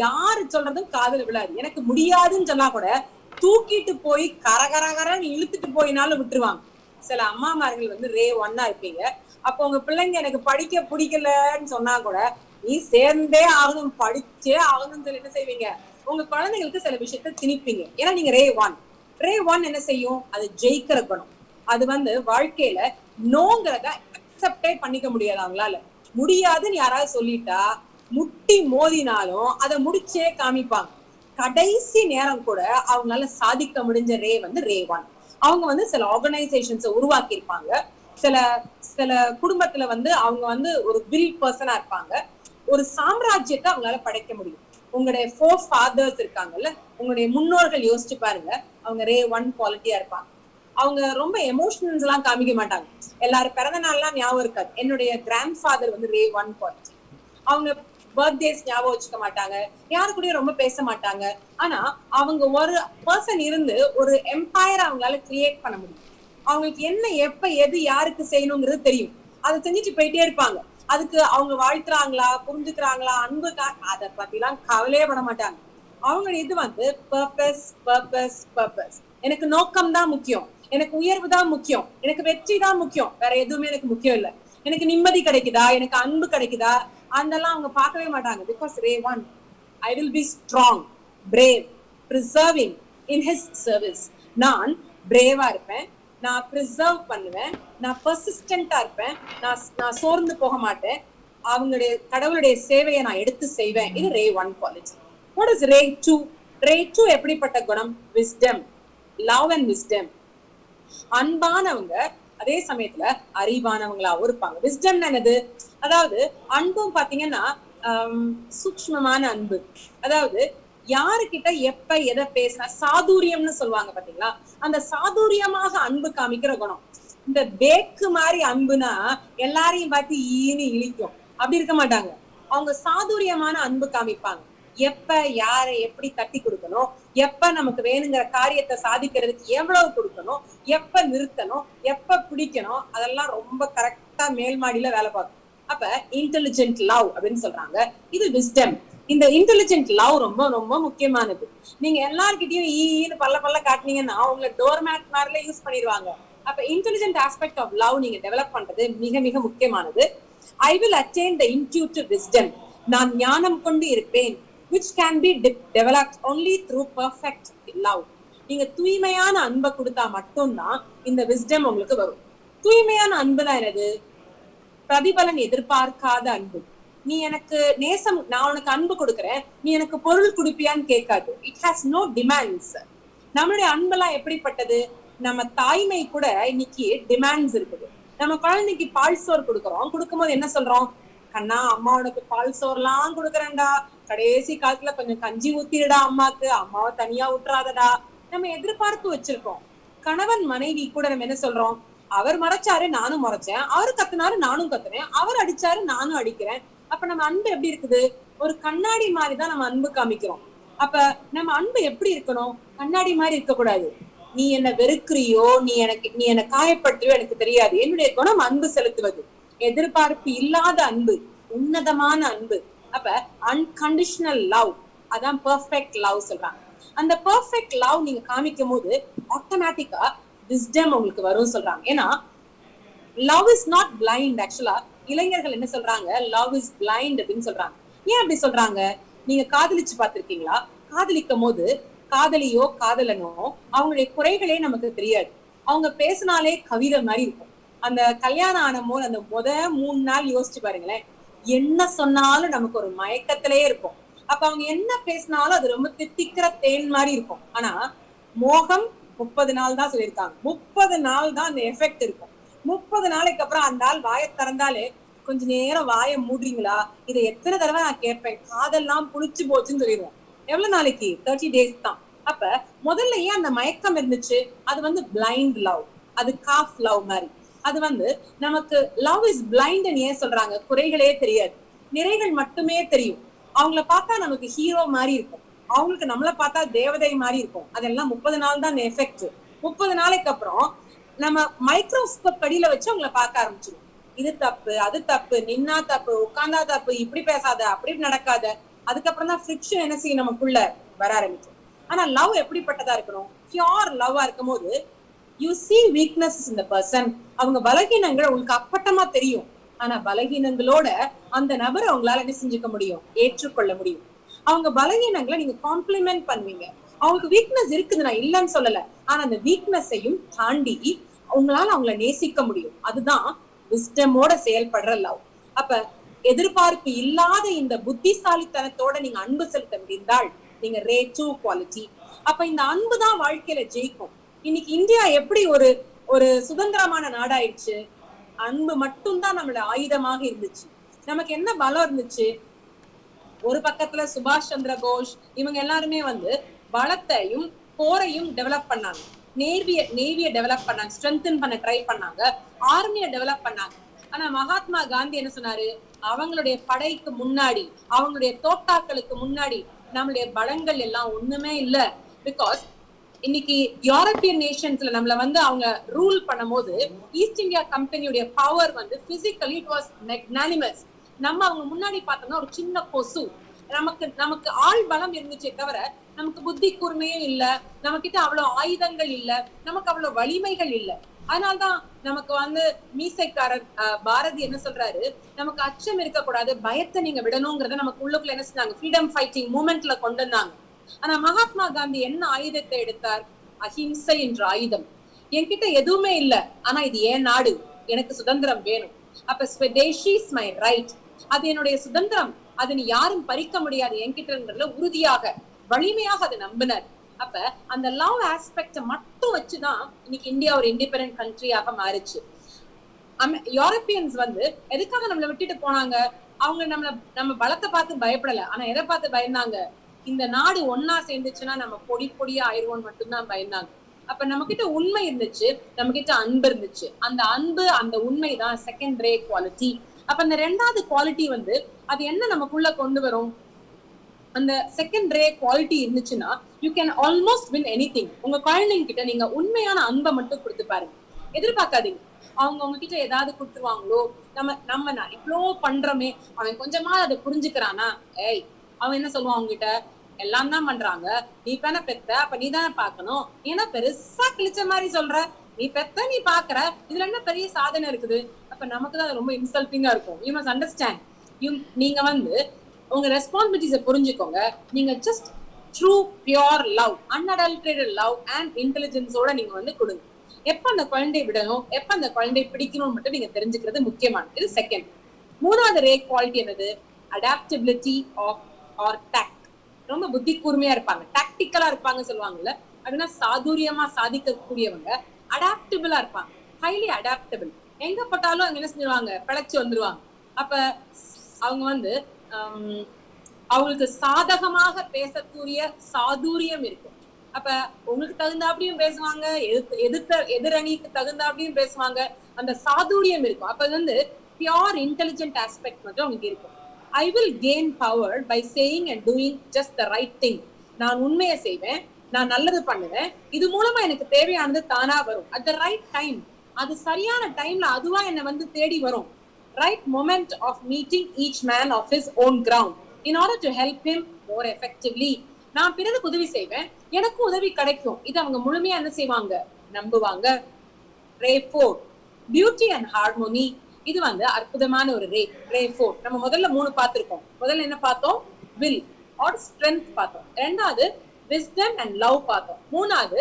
யாரு சொல்றதும் காதுல விழாது. எனக்கு முடியாதுன்னு சொன்னா கூட தூக்கிட்டு போய் கரகரகரன்னு இழுத்துட்டு போயினாலும் விட்டுருவாங்க. சில அம்மாமார்கள் வந்து ரே 1 இருப்பீங்க. அப்ப உங்க பிள்ளைங்க எனக்கு படிக்க பிடிக்கலன்னு சொன்னா கூட நீ சேர்ந்தே ஆகணும், படிச்சே ஆகணும்னு சொல்லி என்ன செய்வீங்க? உங்க குழந்தைங்களுக்கு சில விஷயத்த திணிப்பீங்க. ஏன்னா நீங்க ரே 1. ரே 1 என்ன செய்யும்? அது ஜெயிக்கிற குணம். அது வந்து வாழ்க்கையில நோங்கிறத அக்செப்டே பண்ணிக்க முடியாது அவங்களால. முடியாதுன்னு யாராவது சொல்லிட்டா முட்டி மோதினாலும் அதை முடிச்சே காமிப்பாங்க. கடைசி நேரம் கூட அவங்களால சாதிக்க முடிஞ்ச ரே வந்து ரே 1. அவங்க வந்து சில ஆர்கனைசேஷன்ஸை உருவாக்கி இருப்பாங்க. சில சில குடும்பத்துல வந்து அவங்க வந்து ஒரு வில் பர்சனா இருப்பாங்க. ஒரு சாம்ராஜ்யத்தை அவங்களால படைக்க முடியும். உங்களுடைய 4 ஃபாதர்ஸ் இருக்காங்கல்ல, உங்களுடைய முன்னோர்கள் யோசிச்சு பாருங்க. அவங்க ரே 1 குவாலிட்டியா இருப்பாங்க. அவங்க ரொம்ப எமோஷனல்ஸ் எல்லாம் காமிக்க மாட்டாங்க. எல்லாரும் பிறந்த நாள்லாம் ஞாபகம் இருக்காது. என்னுடைய கிராண்ட் ஃபாதர் வந்து ரே 1 குவாலிட்டி. அவங்க பர்த்டேஸ் ஞாபகம் வச்சுக்க மாட்டாங்க, யாரு கூடயும் ரொம்ப பேச மாட்டாங்க. ஆனா அவங்க ஒரு பர்சன் இருந்து ஒரு எம்பையர் அவங்களால கிரியேட் பண்ண முடியும். அவங்களுக்கு என்ன, எப்ப, எது, யாருக்கு செய்யணுங்கிறது தெரியும். அதை செஞ்சுட்டு போயிட்டே இருப்பாங்க. அதுக்கு அவங்க வாழ்த்துறாங்களா, புரிஞ்சுக்கிறாங்களா, அன்பு, அதை பத்தி எல்லாம் கவலையே பட மாட்டாங்க. அவங்க இது வந்து பர்பஸ் பர்பஸ் பர்பஸ். எனக்கு நோக்கம் தான் முக்கியம், எனக்கு உயர்வு தான் முக்கியம், எனக்கு வெற்றி தான் முக்கியம், வேற எதுவுமே எனக்கு முக்கியம் இல்லை. எனக்கு நிம்மதி கிடைக்குதா, எனக்கு அன்பு கிடைக்குதா, அதெல்லாம் அவங்க பார்க்கவே மாட்டாங்க. Because ray 1, I will be strong, brave, preserving in his service. நான் பிரேவா இருப்பேன், நான் பிரிசர்வ் பண்ணுவேன், நான் பர்சிஸ்டன்டா இருப்பேன், நான் சோர்ந்து போக மாட்டேன், அவங்களுடைய கடவுளுடைய சேவையை நான் எடுத்து செய்வேன். இது ray 1 quality. What is ray 2? Ray 2 எப்படிப்பட்ட குணம்? Wisdom, love and wisdom. அன்பானவங்க, அதே சமயத்துல அறிவானவங்களாவும் இருப்பாங்க. விஸ்டம் என்னது? அதாவது அன்பும் பாத்தீங்கன்னா சூக்ஷ்மமான அன்பு. அதாவது யாருக்கிட்ட எப்ப எதை பேசினா சாதுரியம்னு சொல்லுவாங்க பாத்தீங்களா, அந்த சாதுரியமாக அன்பு காமிக்கிற குணம். இந்த பேக்கு மாதிரி அன்புனா எல்லாரையும் பார்த்து ஈனு இழிக்கும், அப்படி இருக்க மாட்டாங்க. அவங்க சாதுரியமான அன்பு காமிப்பாங்க. எப்ப யாரை எப்படி தட்டி கொடுக்கணும், எப்ப நமக்கு வேணுங்கிற காரியத்தை சாதிக்கிறதுக்கு எவ்வளவு கொடுக்கணும், எப்ப நிறுத்தணும், எப்ப பிடிக்கணும், அதெல்லாம் ரொம்ப கரெக்டா மேல் மாடியில வேலை பார்க்கும். அப்ப இன்டெலிஜென்ட் லவ் அப்படின்னு சொல்றாங்க. இது விஸ்டம். இந்த இன்டெலிஜென்ட் லவ் ரொம்ப ரொம்ப முக்கியமானது. நீங்க எல்லார்கிட்டயும் ஈன்னு பல்ல காட்டினீங்கன்னா உங்களை டோர்மேட் மாதிரில யூஸ் பண்ணிடுவாங்க. அப்ப இன்டெலிஜென்ட் ஆஸ்பெக்ட் ஆஃப் லவ் நீங்க டெவலப் பண்றது மிக மிக முக்கியமானது. I will attain the intuitive wisdom. நான் ஞானம் கொண்டு இருப்பேன், which can be developed only through perfect love. நீங்க தூய்மையான அன்பை கொடுத்தா மட்டும்தான் இந்த விஸ்டம் உங்களுக்கு வரும். தூய்மையான அன்புதான் என்னது? பிரதிபலன் எதிர்பார்க்காத அன்பு. நீ எனக்கு நேசம், நான் உனக்கு அன்பு கொடுக்குறேன், நீ எனக்கு பொருள் கொடுப்பியான்னு கேட்காது. It has no demands. நம்மளுடைய அன்பெல்லாம் எப்படிப்பட்டது? நம்ம தாய்மை கூட இன்னைக்கு டிமாண்ட்ஸ் இருக்குது. நம்ம குழந்தைக்கு பால் சோறு கொடுக்குறோம், கொடுக்கும்போது என்ன சொல்றோம்? கண்ணா, அம்மா உனக்கு பால் சோறுலாம் கொடுக்குறேன்டா, கடைசி காலத்துல கொஞ்சம் கஞ்சி ஊத்திடுடா அம்மாக்கு, அம்மாவை தனியா விட்டுறாதடா. நம்ம எதிர்பார்ப்பு வச்சிருக்கோம். கணவன் மனைவி கூட நம்ம என்ன சொல்றோம்? அவர் மறைச்சாரு, நானும் மறைச்சேன், அவரு கத்துனாரு, நானும் கத்துனேன், அவர் அடிச்சாரு, நானும் அடிக்கிறேன். அப்ப நம்ம அன்பு எப்படி இருக்குது? ஒரு கண்ணாடி மாதிரிதான் நம்ம அன்பு காமிக்கிறோம். அப்ப நம்ம அன்பு எப்படி இருக்கணும்? கண்ணாடி மாதிரி இருக்க கூடாது. நீ என்ன வெறுக்கிறியோ, நீ என்ன காயப்படுத்தியோ எனக்கு தெரியாது. என்னுடைய குணம் அன்பு செலுத்துவது, எதிர்பார்ப்பு இல்லாத அன்பு, உன்னதமான அன்பு. அப்ப அன்கண்டிஷனல் லவ், அதான் பெர்ஃபெக்ட் லவ் சொல்றாங்க. அந்த பெர்ஃபெக்ட் லவ் நீங்க காமிக்கும் போது ஆட்டோமேட்டிக்கா விஸ்டம் உங்களுக்கு வரும் சொல்றாங்க. ஏன்னா லவ் இஸ் நாட் பிளைண்ட். ஆக்சுவலா இளைஞர்கள் என்ன சொல்றாங்க? லவ் இஸ் பிளைண்ட் அப்படின்னு சொல்றாங்க. ஏன் அப்படி சொல்றாங்க? நீங்க காதலிச்சு பார்த்திருக்கீங்களா? காதலிக்கும் போது காதலியோ காதலனோ அவங்களுடைய குறைகளே நமக்கு தெரியாது. அவங்க பேசினாலே கவிதை மாதிரி இருக்கும். அந்த கல்யாணம் ஆன போது அந்த 3 நாள் யோசிச்சு பாருங்களேன், என்ன சொன்னாலும் நமக்கு ஒரு மயக்கத்திலே இருக்கும். அப்ப அவங்க என்ன பேசினாலும் அது ரொம்ப தித்திக்கிற தேன் மாதிரி இருக்கும். ஆனா மோகம் 30 நாள் தான் சொல்லியிருக்காங்க. 30 நாள் தான் அந்த எஃபெக்ட் இருக்கும். 30 நாளைக்கு அப்புறம் அந்த ஆள் வாயை திறந்தாலே, கொஞ்ச நேரம் வாயை மூடுறீங்களா, இதை எத்தனை தடவை நான் கேட்பேன், காதெல்லாம் புளிச்சு போச்சுன்னு சொல்லிடுவோம். எவ்வளவு நாளைக்கு? 30 days தான். அப்ப முதல்ல ஏன் அந்த மயக்கம் இருந்துச்சு? அது வந்து பிளைண்ட் லவ், அது காஃப் லவ் மாதிரி. அது வந்து நமக்கு லவ் இஸ் பிளைண்ட் ஏன் சொல்றாங்க? குறைகளே தெரியாது, நிறைகள் மட்டுமே தெரியும். அவங்கள பார்த்தா நமக்கு ஹீரோ மாதிரி இருக்கும், அவங்களுக்கு நம்மளை பார்த்தா தேவதை மாதிரி இருக்கும். அதெல்லாம் 30 நாள் தான் எஃபெக்ட். 30 நாளைக்கு அப்புறம் நம்ம மைக்ரோஸ்கோப் படியில வச்சு அவங்கள பார்க்க ஆரம்பிச்சிடும். இது தப்பு, அது தப்பு, நின்னா தப்பு, உட்கார்ந்தா தப்பு, இப்படி பேசாத, அப்படி நடக்காத. அதுக்கப்புறம் தான் ஃப்ரிக்ஷன் என்ன செய்யும், நமக்குள்ள வர ஆரம்பிக்கும். ஆனா லவ் எப்படிப்பட்டதா இருக்கணும்? பியூர் லவ்வா இருக்கும் போது you see weaknesses in the person. அவங்க பலகீனங்கள் உங்களுக்கு அப்பட்டமா தெரியும். ஆனா பலகீனங்களோட அந்த நபரை அவங்களால என்ன செஞ்சுக்க முடியும்? ஏற்றுக்கொள்ள முடியும். அவங்க பலகீனங்களை நீங்க காம்ப்ளிமெண்ட் பண்ணுவீங்க. அவங்களுக்கு வீக்னஸ் இருக்குது, நான் இல்லைன்னு சொல்லல. ஆனா அந்த வீக்னஸையும் தாண்டி உங்களால அவங்களை நேசிக்க முடியும். அதுதான் விஸ்டமோட செயல்படுற லவ். அப்ப எதிர்பார்ப்பு இல்லாத இந்த புத்திசாலித்தனத்தோட நீங்க அன்பு செலுத்த முடிந்தால் நீங்க ரே 2 குவாலிட்டி. அப்ப இந்த அன்பு தான் வாழ்க்கையில ஜெயிக்கும். இன்னைக்கு இந்தியா எப்படி ஒரு ஒரு சுதந்திரமான நாடாயிடுச்சு? அன்பு மட்டும்தான் நம்மளோட ஆயுதமாக இருந்துச்சு. நமக்கு என்ன பலம் இருந்துச்சு? ஒரு பக்கத்துல சுபாஷ் சந்திர போஸ் இவங்க எல்லாருமே வந்து பலத்தையும் போரையும் டெவலப் பண்ணாங்க, நேவிய டெவலப் பண்ணாங்க, ஸ்ட்ரென்தன் பண்ண ட்ரை பண்ணாங்க, ஆர்மியை டெவலப் பண்ணாங்க. ஆனா மகாத்மா காந்தி என்ன சொன்னாரு? அவங்களுடைய படைக்கு முன்னாடி, அவங்களுடைய தோட்டாக்களுக்கு முன்னாடி நம்மளுடைய பலங்கள் எல்லாம் ஒண்ணுமே இல்ல. பிகாஸ் இன்னைக்கு யூரோப்பியன் நேஷன்ஸ்ல நம்மள வந்து அவங்க ரூல் பண்ணும் போது ஈஸ்ட் இந்தியா கம்பெனியுடைய பவர் வந்து பிசிக்கலி இட் வாஸ் மேக்னானிமஸ். நம்ம அவங்க முன்னாடி பார்த்தோம்னா ஒரு சின்ன கொசு. நமக்கு ஆள் பலம் இருந்துச்சே தவிர நமக்கு புத்தி கூர்மையும் இல்ல, நம்ம கிட்ட அவ்வளவு ஆயுதங்கள் இல்ல, நமக்கு அவ்வளவு வலிமைகள் இல்ல. அதனால்தான் நமக்கு வந்து மீசைக்காரர் பாரதி என்ன சொல்றாரு? நமக்கு அச்சம் இருக்கக்கூடாது, பயத்தை நீங்க விடணுங்கிறத நமக்கு உள்ளுக்குள்ள என்ன செஞ்சாங்க? ஃப்ரீடம் ஃபைட்டிங் மூமெண்ட்ல கொண்டு வந்தாங்க. ஆனா மகாத்மா காந்தி என்ன ஆயுதத்தை எடுத்தார்? அஹிம்சை என்ற ஆயுதம். என்கிட்ட எதுவுமே இல்ல, ஆனா இது ஏன் நாடு, எனக்கு சுதந்திரம் வேணும். அப்ப ஸ்வதேஷி இஸ் மை ரைட், அது என்னுடைய சுதந்திரம், அது நீ யாரும் பறிக்க முடியாது என்கிட்ட உறுதியாக வலிமையாக அதை நம்பினர். அப்ப அந்த லவ் ஆஸ்பெக்ட மட்டும் வச்சுதான் இன்னைக்கு இந்தியா ஒரு இண்டிபெண்டன்ட் கண்ட்ரியாக மாறிச்சு. யூரோப்பியன்ஸ் வந்து எதுக்காக நம்மளை விட்டுட்டு போனாங்க? அவங்க நம்ம பலத்தை பார்த்து பயப்படல, ஆனா எதை பார்த்து பயந்தாங்க? இந்த நாடு ஒன்னா சேர்ந்துச்சுன்னா நம்ம பொடி பொடியா ஆயிடுவோம் மட்டும்தான் பயந்தாங்க. அப்ப நம்ம கிட்ட உண்மை இருந்துச்சு, நம்ம கிட்ட அன்பு இருந்துச்சு. அந்த அன்பு, அந்த உண்மைதான் செகண்ட் ரே குவாலிட்டி. அப்ப அந்த 2வது குவாலிட்டி வந்து அது என்ன நமக்குள்ள கொண்டு வரும்? அந்த செகண்ட் ரே குவாலிட்டி இருந்துச்சுன்னா you can almost win anything. உங்க குழந்தைங்க கிட்ட நீங்க உண்மையான அன்பை மட்டும் கொடுத்து பாருங்க, எதிர்பார்க்காதீங்க அவங்க உங்ககிட்ட ஏதாவது கொடுத்துருவாங்களோ. நம்ம இவ்வளோ பண்றோமே, அவன் கொஞ்சமா அதை புரிஞ்சுக்கிறானா? ஏய், அவன் என்ன சொல்லுவான் உங்ககிட்ட? எல்லாம் தான் பண்றாங்க, நீ தானே பெத்த, அப்ப நீ தானே பாக்கணும், ஏன்னா பெருசா கிழிச்ச மாதிரி சொல்ற, நீ பெத்த, நீ பாக்குற, இதுல என்ன பெரிய சாதனை இருக்குது? அப்ப நமக்குதான் ரொம்ப இன்சல்டிங்கா இருக்கும். You must understand. நீங்க வந்து உங்க ரெஸ்பான்சிபிலிட்டிஸை புரிஞ்சுக்கோங்க. நீங்க just true pure love, unadulterated love and இன்டெலிஜென்ஸோட நீங்க வந்து கொடுங்க. எப்ப அந்த குழந்தையை விடணும், எப்ப அந்த குழந்தையை பிடிக்கணும்னு மட்டும் நீங்க தெரிஞ்சுக்கிறது முக்கியமானது. இது செகண்ட். மூணாவது ரே குவாலிட்டி என்னது? Adaptability of or tact. ரொம்ப புத்தி கூர்மையா இருப்பாங்க, டாக்டிக்கலா இருப்பாங்க சொல்லுவாங்கல்ல, அப்படின்னா சாதுரியமா சாதிக்கக்கூடியவங்க அடாப்டபிளா இருப்பாங்க, ஹைலி அடாப்டபிள். எங்க பட்டாலும் அங்க என்ன செஞ்சுருவாங்க, பிழைச்சு வந்துருவாங்க. அப்ப அவங்க வந்து அவங்களுக்கு சாதகமாக பேசக்கூடிய சாதுரியம் இருக்கும். அப்ப உங்களுக்கு தகுந்தாப்படியும் பேசுவாங்க, எதிரணிக்கு தகுந்தாப்படியும் பேசுவாங்க, அந்த சாதுரியம் இருக்கும். அப்ப அது வந்து பியோர் இன்டெலிஜென்ட் ஆஸ்பெக்ட் மட்டும் அவங்களுக்கு இருக்கும். I will gain power by saying and doing just the right thing. நான் உண்மையை செய்வேன், நான் நல்லது பண்ணுவேன், இது மூலமா எனக்கு தேவையானது தானா வரும். at the right time, அது சரியான டைம்ல அதுவா என்ன வந்து தேடி வரும். right moment of meeting each man of his own ground in order to help him more effectively. நான் பிறருக்கு உதவி செய்வேன், எனக்கும் உதவி கிடைக்கும். இது அவங்க முழுமையா என்ன செய்வாங்க, நம்புவாங்க. ரே 4, பியூட்டி அண்ட் ஹார்மோனி. இது வந்து அற்புதமான ஒரு ரே. ரே 4 நம்ம முதல்ல 3 பார்த்திருக்கோம். முதல்ல என்ன பார்த்தோம்? வில் ஆர் ஸ்ட்ரென்த் பார்த்தோம். ரெண்டாவது விஸ்டம் அண்ட் லவ் பார்த்தோம். மூணாவது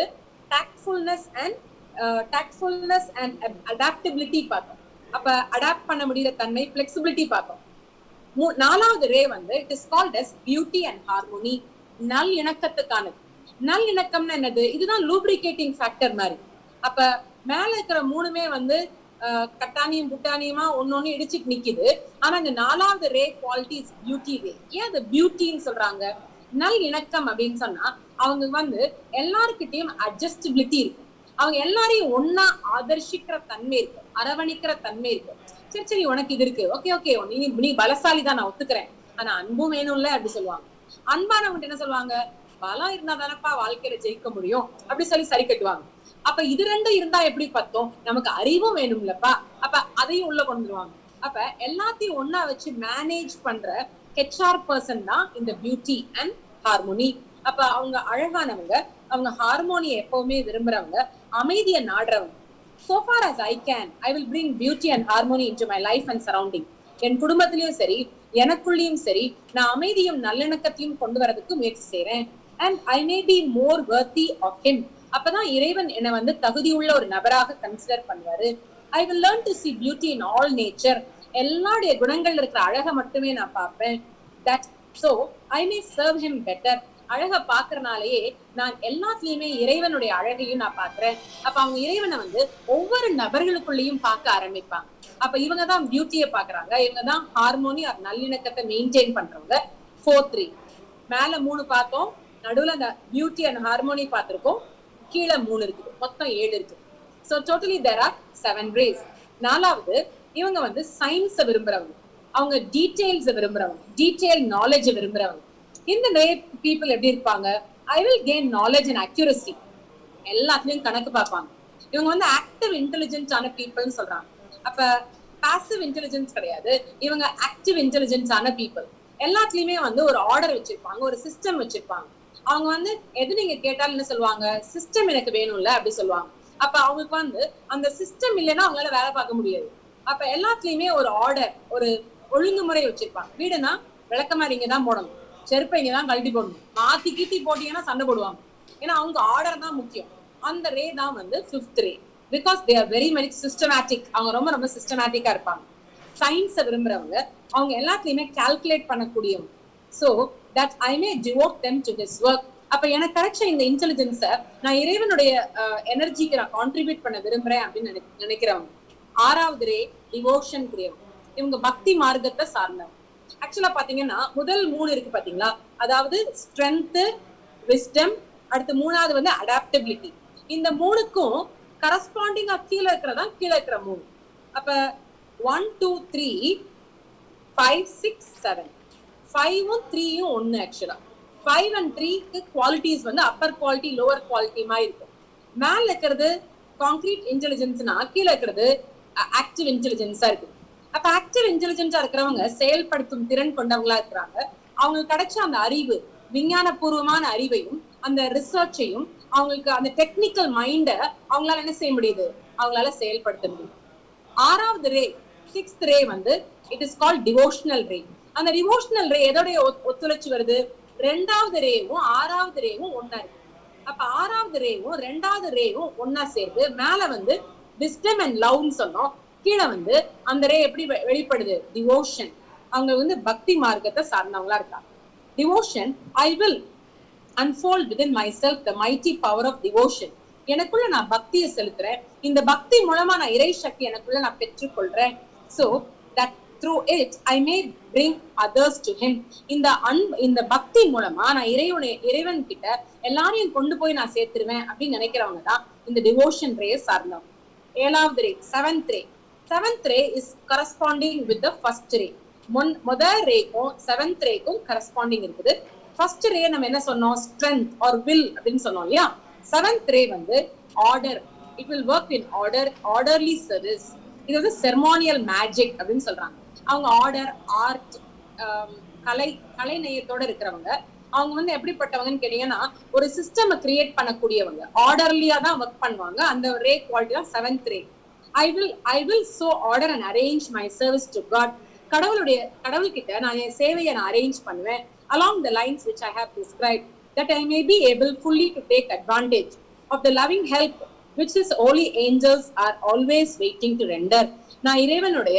டாக்ட்ஃபுல்னஸ் அண்ட் அடாப்டபிலிட்டி பார்த்தோம். அப்ப அடாப்ட் பண்ண முடியற தன்மை, பிளெக்சிபிலிட்டி பார்த்தோம். நாலாவது ரே வந்து it is called as beauty and harmony, நல் இணக்கத்துக்கானது. நல் இணக்கம்னு என்னது? இதுதான் லூப்ரிகேட்டிங் ஃபேக்டர் மாதிரி. அப்ப மேல இருக்கிற மூணுமே வந்து கட்டானியும் புட்டானியுமா ஒன்னொன்னு இடிச்சுட்டு நிக்குது. ஆனா இந்த நாலாவது ரே குவாலிட்டி இஸ் பியூட்டி ரே. ஏன் அது பியூட்டின்னு சொல்றாங்க? நல் இணக்கம் அப்படின்னு சொன்னா அவங்க வந்து எல்லாருக்கிட்டையும் அட்ஜஸ்டபிலிட்டி இருக்கு, அவங்க எல்லாரையும் ஒன்னா ஆதர்ஷிக்கிற தன்மை இருக்கு, அரவணைக்கிற தன்மை இருக்கு. சரி சரி உனக்கு இது இருக்கு, ஓகே ஓகே, நீ பலசாலி தான், நான் ஒத்துக்கிறேன், ஆனா அன்பும் வேணும்ல அப்படி சொல்லுவாங்க. அன்பானவங்க என்ன சொல்லுவாங்க? பலம் இருந்தா தானப்பா வாழ்க்கையில ஜெயிக்க முடியும் அப்படி சொல்லி சரி கட்டுவாங்க. அப்ப இது ரெண்டும் இருந்தா எப்படி பத்தோம்? நமக்கு அறிவும் வேணும்லப்பா, அப்ப அதையும் உள்ள கொண்டுருவாங்க. அப்ப எல்லாத்தையும் ஒன்னா வச்சு மேனேஜ் பண்ற ஹெச்ஆர் பர்சன் தான் இந்த பியூட்டி அண்ட் ஹார்மோனி. அப்ப அவங்க அழகானவங்க, அவங்க ஹார்மோனியை எப்பவுமே விரும்புறவங்க, அமைதியை நாடுறவங்க. So far as I can, I will bring beauty and harmony into my life and surrounding. என் குடும்பத்திலயும் சரி, எனக்குள்ளயும் சரி, நான் அமைதியும் நல்லிணக்கத்தையும் கொண்டு வரதுக்கு முயற்சி செய்யறேன். And I may be more worthy of him. அப்பதான் இறைவன் என்னை வந்து தகுதியுள்ள ஒரு நபராக கன்சிடர் பண்ணுவாரு. I will learn to see beauty in all nature. எல்லாருடைய குணங்கள் இருக்கிற அழகை மட்டுமே நான் பார்ப்பேன். That so I may serve him better. அழகை பாக்குறனாலேயே நான் எல்லாத்துலயுமே இறைவனுடைய அழகையும் நான் பாக்குறேன். அப்ப அவங்க இறைவனை வந்து ஒவ்வொரு நபர்களுக்குள்ளேயும் பார்க்க ஆரம்பிப்பாங்க. அப்ப இவங்கதான் பியூட்டியை பாக்குறாங்க, இவங்கதான் ஹார்மோனி ஆர் நல்லிணக்கத்தை மெயின்டைன் பண்றவங்க. 4-3 மேல 3 பார்த்தோம், நடுவுல அந்த பியூட்டி அண்ட் ஹார்மோனி பார்த்திருக்கோம், கீழே 3 இருக்குது, மொத்தம் 7 இருக்கு. So totally there are 7 rays. நாலாவது இவங்க வந்து சயின்ஸை விரும்புறவங்க, அவங்க டீடைல்ஸ் விரும்புறவங்க, டீடைல் நாலேஜ் விரும்புறவங்க. இந்த ரே பீப்புள் எப்படி இருப்பாங்க? I will gain knowledge and accuracy, எல்லாத்துலயும் கணக்கு பார்ப்பாங்க. இவங்க வந்து ஆக்டிவ் இன்டெலிஜென்ஸான பீப்புள்னு சொல்றாங்க. அப்ப பாசிவ் இன்டெலிஜென்ஸ் கிடையாது, இவங்க ஆக்டிவ் இன்டெலிஜென்ஸான பீப்புள். எல்லாத்துலயுமே வந்து ஒரு ஆர்டர் வச்சிருப்பாங்க, ஒரு சிஸ்டம் வச்சிருப்பாங்க. அவங்க வந்து எது நீங்க கேட்டாலும் என்ன சொல்லுவாங்க? சிஸ்டம் எனக்கு வேணும்ல அப்படி சொல்லுவாங்க. அப்ப அவங்களுக்கு வந்து அந்த சிஸ்டம் இல்லைன்னா அவங்களால வேலை பார்க்க முடியாது. அப்ப எல்லாத்துலயுமே ஒரு ஆர்டர், ஒரு ஒழுங்குமுறை வச்சிருப்பாங்க. வீடுனா விளக்கமாரி இங்கதான் போடணும், செருப்பை இங்கதான் கழட்டி போடணும், மாத்தி கீத்தி போட்டீங்கன்னா சண்டை போடுவாங்க. ஏன்னா அவங்க ஆர்டர் தான் முக்கியம். அந்த ரே தான் வந்து 5th ray. Because they are very very systematic. அவங்க ரொம்ப ரொம்ப சிஸ்டமேட்டிக்கா இருப்பாங்க. சயின்ஸை விரும்புறவங்க, அவங்க எல்லாத்துலயுமே கால்குலேட் பண்ணக்கூடியவங்க. So that I may devote them to this work. அப்ப எனக்கு கிடைச்ச இந்த இன்டெலிஜென்ஸை நான் இறைவனுடைய எனர்ஜிக்கு நான் கான்ட்ரிபியூட் பண்ண விரும்புறேன் அப்படின்னு நினைக்கிறவங்க. 6வது ரே டிவோஷன் கிரியவங்க. இவங்க பக்தி மார்க்கத்தை சார்ந்தவங்க. ஆக்சுவலா பாத்தீங்கன்னா முதல் 3 இருக்கு பாத்தீங்களா, அதாவது ஸ்ட்ரென்த், விஸ்டம், அடுத்து 3வது வந்து அடாப்டபிலிட்டி. இந்த 3க்கும் கரஸ்பாண்டிங்கா கீழே இருக்கிறதா கீழே இருக்கிற 3. அப்ப 1 2 3 5 6 7 5ம் 3யும் ஒண்ணு. ஆக்சுவலா 5 and 3க்கு குவாலிட்டிஸ் வந்து அப்பர் குவாலிட்டி லோவர் குவாலிட்டி மாதிரி இருக்கும். மேல இருக்கிறது கான்கிரீட் இன்டெலிஜென்ஸ்னா, கீழே இருக்கிறது ஆக்டிவ் இன்டெலிஜென்ஸா இருக்கு. அப்ப ஆக்டிவ் இன்டெலிஜென்ஸா இருக்கிறவங்க செயல்படுத்தும் திறன் கொண்டவங்களா இருக்கிறாங்க. அவங்களுக்கு கிடைச்ச அந்த அறிவு, விஞ்ஞான பூர்வமான அறிவையும் அந்த ரிசர்ச்சையும், அவங்களுக்கு அந்த டெக்னிக்கல் மைண்ட அவங்களால என்ன செய்ய முடியுது, அவங்களால செயல்படுத்த முடியும். 6வது ரே 6th ரே வந்து இட் இஸ் கால்ட் டிவோஷனல் ரே. அந்த டிவோஷனல் ரே எதோடைய ஒத்துழைச்சு வருது? ரெண்டாவது ரேவும் ஆறாவது ரேவும் ஒன்னா இருக்கு. அப்ப ஆறாவது ரேவும் ரெண்டாவது ரேவும் ஒன்னா சேர்ந்து மேல வந்து விஸ்டம் அண்ட் லவ்னு சொன்னோம். கீழே வந்து அந்த ரே எப்படி வெளிப்படுது? டிவோஷன். அவங்க வந்து பக்தி மார்க்கத்தை சார்ந்தவங்களா இருக்காங்க. Devotion, I will unfold within myself the mighty power of devotion. எனக்குள்ள நான் பக்தியை செலுத்துறேன். இந்த பக்தி மூலமா நான் இறை சக்தி எனக்குள்ள நான் பெற்றுக்கொள்றேன். So that through it I may bring others to him. இந்த பக்தி மூலமா நான் இறைவன் கிட்ட எல்லாரையும் கொண்டு போய் நான் சேர்த்துருவேன் அப்படின்னு நினைக்கிறவங்க தான் இந்த டிவோஷன் ரே சார்ந்தவங்க. ஏழாவது ray, seventh ray. Seventh ray is corresponding with the first ray. முதல் ரேக்கும் செவன்த் ரேக்கும் கரஸ்பாண்டிங் இருக்குது. ஃபர்ஸ்ட் ரே நம்ம என்ன சொன்னோம்? ஸ்ட்ரென்த் ஆர் வில் அப்படின்னு சொன்னோம் இல்லையா? செவன்த் ரே வந்து order. It will work in order, orderly service. இது வந்து செர்மோனியல் மேஜிக் அப்படின்னு சொல்றாங்க. அவங்க ஆர்டர், ஆர்ட், கலை நெய்யத்தோட இருக்கிறவங்க. அவங்க வந்து எப்படிப்பட்டவங்கன்னு கேட்டீங்கன்னா ஒரு சிஸ்டம் கிரியேட் பண்ணக்கூடியவங்க. ஆர்டர்லியா தான் ஒர்க் பண்ணுவாங்க. அந்த ரே குவாலிட்டி தான் seventh ray. I will so order and arrange my service to God. கடவுள்கிட்ட நான் என் சேவையை நான் அரேஞ்ச் பண்ணுவேன் along the lines which I have described, that I may be able fully to take advantage of the loving help which his holy angels are always waiting to render. நான் இறைவனுடைய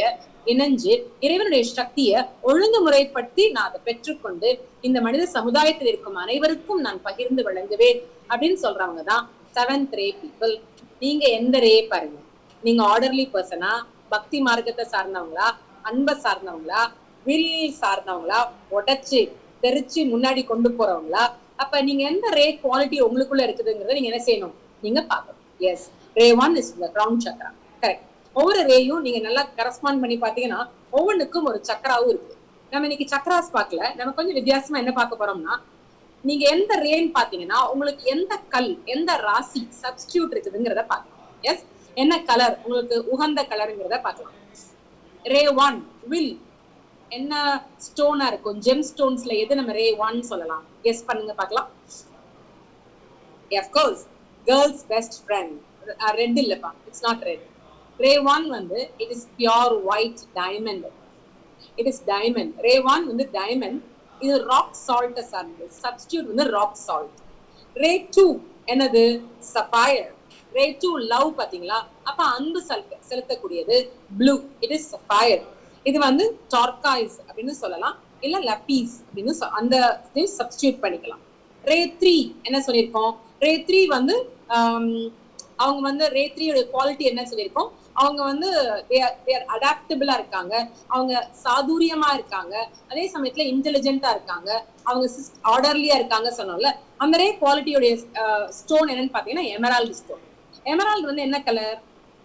சக்தியை ஒழுங்குமுறைப்படுத்தி நான் அதை பெற்றுக்கொண்டு இந்த மனித சமுதாயத்தில் இருக்கும் அனைவருக்கும் நான் பகிர்ந்து வழங்குவேன் அப்படின்னு சொல்றவங்க தான் செவன்த் ரே பீப்புள். நீங்க எந்த ரே பாருங்க? நீங்க ஆர்டர்லி பர்சனா, பக்தி மார்க்கத்தை சார்ந்தவங்களா, அன்பை சார்ந்தவங்களா, வில் சார்ந்தவங்களா, உடைச்சு தெரிச்சு முன்னாடி கொண்டு போறவங்களா? அப்ப நீங்க எந்த ரே குவாலிட்டி உங்களுக்குள்ள இருக்குதுங்கிறத நீங்க என்ன செய்யணும்? நீங்க பாக்கணும். Yes, ray 1 is the crown chakra. Correct. ஒவ்வொரு ரேயும் நீங்க நல்லா கரஸ்பாண்ட் பண்ணி பாத்தீங்கன்னா ஒவ்வொன்றுக்கும் ஒரு சக்கராவும் இருக்கு. நம்ம இன்னைக்கு சக்கராஸ் பார்க்கல, நம்ம கொஞ்சம் வித்தியாசமா என்ன பார்க்க போறோம்னா, நீங்க எந்த ரேன்னு பாத்தீங்கன்னா உங்களுக்கு எந்த கல், எந்த ராசி சப்ஸ்டியூட் இருக்குதுங்கிறத பார்க்கலாம். எஸ், என்ன கலர் உங்களுக்கு உகந்த கலருங்கிறத பார்க்கலாம். ரே 1 வில் என்ன ஸ்டோனா இருக்கும்? ஜெம் ஸ்டோன்ஸ்ல எது நம்ம ரே 1 சொல்லலாம்? கெஸ் பண்ணுங்க பார்க்கலாம். of course girls best friend. Red இல்லப்பா, இட்ஸ் நாட் ரெட். ரே 1 வந்து it is pure white diamond. it is diamond. ரே 1 வந்து diamond. இது ராக் சால்ட் சார்ந்தது. சப்ஸ்டிட்யூட் வந்து ராக் சால்ட். ரே 2 என்னது? சஃபயர். ரே 2 லவ். பாத்தீங்களா? அப்ப அன்பு செலுத்தக்கூடியது ப்ளூ. It is sapphire. இது வந்து டார்காய்ஸ் அப்படின்னு சொல்லலாம், இல்ல லப்பீஸ் அப்படின்னு அந்த சப்ஸ்டிட்யூட் பண்ணிக்கலாம். ரே 3 என்ன சொல்லியிருக்கோம்? ரே 3 வந்து அவங்க வந்து ரே 3 ஓட குவாலிட்டி என்ன சொல்லியிருக்கோம்? அவங்க வந்து அடாப்டபிளா இருக்காங்க, அவங்க சாதுரியமா இருக்காங்க, அதே சமயத்துல இன்டெலிஜென்ட்டா இருக்காங்க, அவங்க ஆர்டர்லியா இருக்காங்க சொன்னோம்ல. அந்த ரே குவாலிட்டியோட ஸ்டோன் என்னன்னு பாத்தீங்கன்னா எமரால்டு ஸ்டோன். எமரால்டு வந்து என்ன கலர்?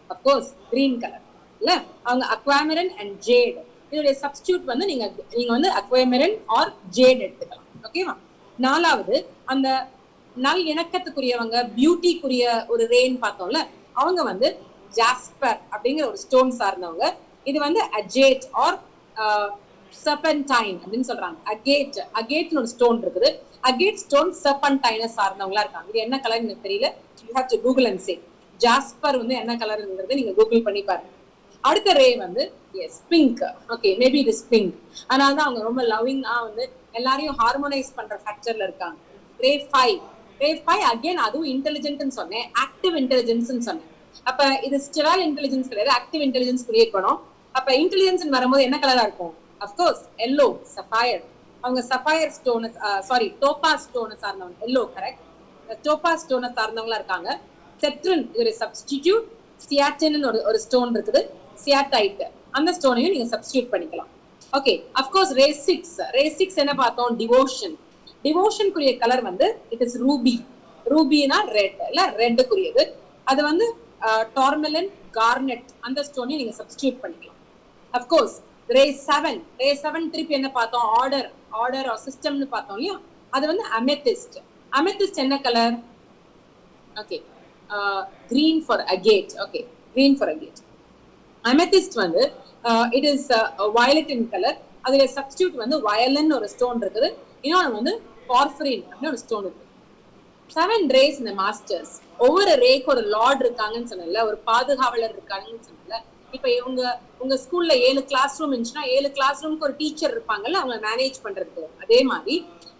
அப்கோர்ஸ் கிரீன் கலர் இல்ல. அவங்க அக்வாமரன் அண்ட் ஜேட். இதோடைய சப்ஸ்டிட்யூட் வந்து நீங்க வந்து அக்வாமரன் ஆர் ஜேட் எடுத்துக்கலாம். ஓகேவா? நாலாவது அந்த நல் இணக்கத்துக்குரியவங்க, பியூட்டிக்குரிய ஒரு ரேன்னு பார்த்தோம்ல, அவங்க வந்து ஜாஸ்பர் அப்படிங்கிற ஒரு ஸ்டோன் சார்ந்தவங்க. இது வந்து அஜேட் ஆர் சர்பன்டைன் அப்படின்னு சொல்றாங்க. அகேட்னு ஒரு ஸ்டோன் இருக்குது. அகேட் ஸ்டோன் சர்பன்டைனை சார்ந்தவங்களா இருக்காங்க. இது என்ன கலர் எனக்கு தெரியல, you have to Google and say. Jasper வந்து என்ன கலர்ங்கிறது நீங்க கூகுள் பண்ணி பாருங்க. அடுத்த ரே வந்து is pink. Okay, maybe it is pink. அதனால தான் அவங்க ரொம்ப லவ்விங்கா வந்து எல்லாரையும் ஹார்மோனைஸ் பண்ற ஃபேக்டர்ல இருக்காங்க. ரே 5. ரே 5 அகைன் அதுவும் இன்டெலிஜென்ட்னு சொன்னேன், ஆக்டிவ் இன்டெலிஜென்ஸ்னு சொன்னேன். அப்ப இது ஸ்டிரல் இன்டெலிஜென்ஸ் கிடையாது, ஆக்டிவ் இன்டெலிஜென்ஸ் கிரியேட் பண்ணும். அப்ப இன்டெலிஜென்ஸ் வரும்போது என்ன கலரா இருக்கும்? Of course yellow, sapphire. அவங்க சஃபயர் ஸ்டோன், சாரி டோபாஸ் ஸ்டோனை சார்ந்தவங்க. Yellow correct. டோபாஸ் ஸ்டோனை சார்ந்தவங்களா இருக்காங்க. செட்ரின் ஒரு சப்ஸ்டிட்யூட். சியாட்டின் ஒரு ஸ்டோன் இருக்குது, சியாடைட். அந்த ஸ்டோனையும் நீங்க சப்ஸ்டிட்யூட் பண்ணிக்கலாம். ஓகே, அஃப்கோர்ஸ் ரே 6. ரே 6 என்ன பார்த்தோம்? டிவோஷன். டிவோஷனுக்குரிய கலர் வந்து it is Ruby. Rubina red இல்ல, ரெட்டுக்குரியது. அது வந்து டார்மலின், கார்னெட் அந்த ஸ்டோனையும் நீங்க சப்ஸ்டிட்யூட் பண்ணிக்கலாம். அஃப்கோர்ஸ் ரே 7. ரே 7 திருப்பி என்ன பார்த்தோம்? ஆர்டர் ஆர் சிஸ்டம்னு பார்த்தோம் இல்லையா? அது வந்து அமெத்திஸ்ட். அமெத்திஸ்ட் என்ன colour? Okay, green for agate. Okay, green for agate. Amethyst வந்து it is violet in color. அதுல சப்ஸ்டிட்யூட் வந்து வயலன் ஒரு ஸ்டோன் இருக்குது. இன்னொன்று வந்து பார்ஃபரின் அப்படின்னு ஒரு ஸ்டோன் இருக்கு. 7 ரேஸ் இந்த மாஸ்டர்ஸ். ஒவ்வொரு ரேக்கு ஒரு லார்ட் இருக்காங்கன்னு சொன்னல, ஒரு பாதுகாவலர் இருக்காங்கன்னு சொன்னல. இப்ப உங்க ஸ்கூல்ல 7 கிளாஸ் ரூம் இருந்துச்சுன்னா 7 கிளாஸ் ரூமுக்கு ஒரு டீச்சர் இருப்பாங்கல்ல, அவங்க மேனேஜ் பண்றதுக்கு. அதே மாதிரி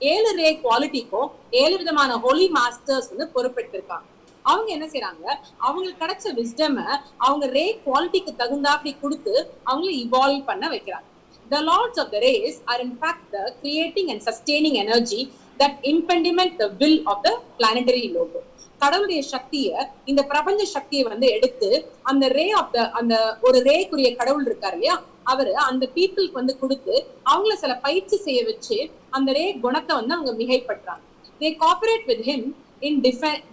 7 ரே குவாலிட்டிக்கும் 7 விதமான ஹோலி மாஸ்டர்ஸ் வந்து பொறுப்பெடுத்திருக்காங்க. அவங்க என்ன செய்யறாங்க, அவங்களுக்கு கிடைச்ச விஸ்டம் அவங்க ரே குவாலிட்டிக்கு தகுந்தாப்படி கொடுத்து அவங்களை இவால்வ் பண்ண வைக்கிறாங்க. The lords of the race are in fact the creating and sustaining energy that impediment the will of the planetary logo. கடவுளுடைய சக்தியை, இந்த பிரபஞ்ச சக்தியை வந்து எடுத்து அந்த ரே ஆஃப் த அந்த ஒரு ரேக்குரிய கடவுள் இருக்காரு இல்லையா, அவரு அந்த பீப்புளுக்கு வந்து கொடுத்து அவங்கள சில பயிற்சி செய்ய வச்சு அந்த ரே குணத்தை வந்து அவங்க மிகைப்படுறாங்க. They cooperate with him in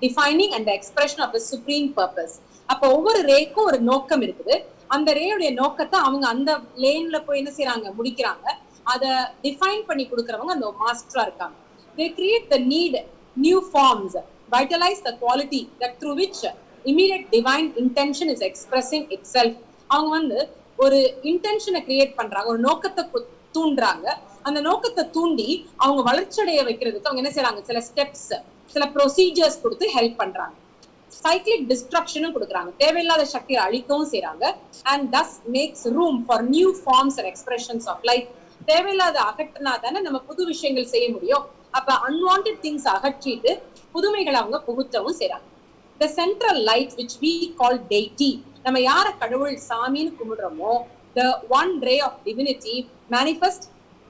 defining and the expression of the supreme purpose. அப்ப ஒவ்வொரு ரேக்கும் ஒரு நோக்கம் இருக்குது. அந்த ரேயுடைய நோக்கத்தை அவங்க அந்த லேன்ல போய் என்ன செய்யறாங்க, முடிக்கிறாங்க. அதை டிஃபைன் பண்ணி கொடுக்கறவங்க அந்த மாஸ்டரா இருக்காங்க. They create the need new forms, vitalize the quality that through which immediate divine intention is expressing itself. அவங்க வந்து ஒரு இன்டென்ஷனை கிரியேட் பண்றாங்க, ஒரு நோக்கத்தை தூண்டுறாங்க. அந்த நோக்கத்தை தூண்டி அவங்க வளர்ச்சியடைய வைக்கிறதுக்கு அவங்க என்ன செய்யறாங்க, சில ஸ்டெப்ஸ், சில ப்ரொசீஜர்ஸ் கொடுத்து ஹெல்ப் பண்றாங்க. சைக்ளிக் டிஸ்ட்ரக்ஷனும் கொடுக்குறாங்க, தேவையில்லாத சக்தியை அழிக்கவும் செய்யறாங்க. And thus makes room for new forms and expressions of life. தேவையில்லாத அகற்றினா தானே நம்ம புது விஷயங்கள் செய்ய முடியும். அப்ப அன்வான்டட் திங்ஸ் அகற்றிட்டு புதுமைகளை அவங்க புகுத்தவும் செய்யறாங்க. The central light which we call deity, நம்ம யார கடவுள் சாமின்னு கும்பிடுறோமோ, the one ray of divinity manifest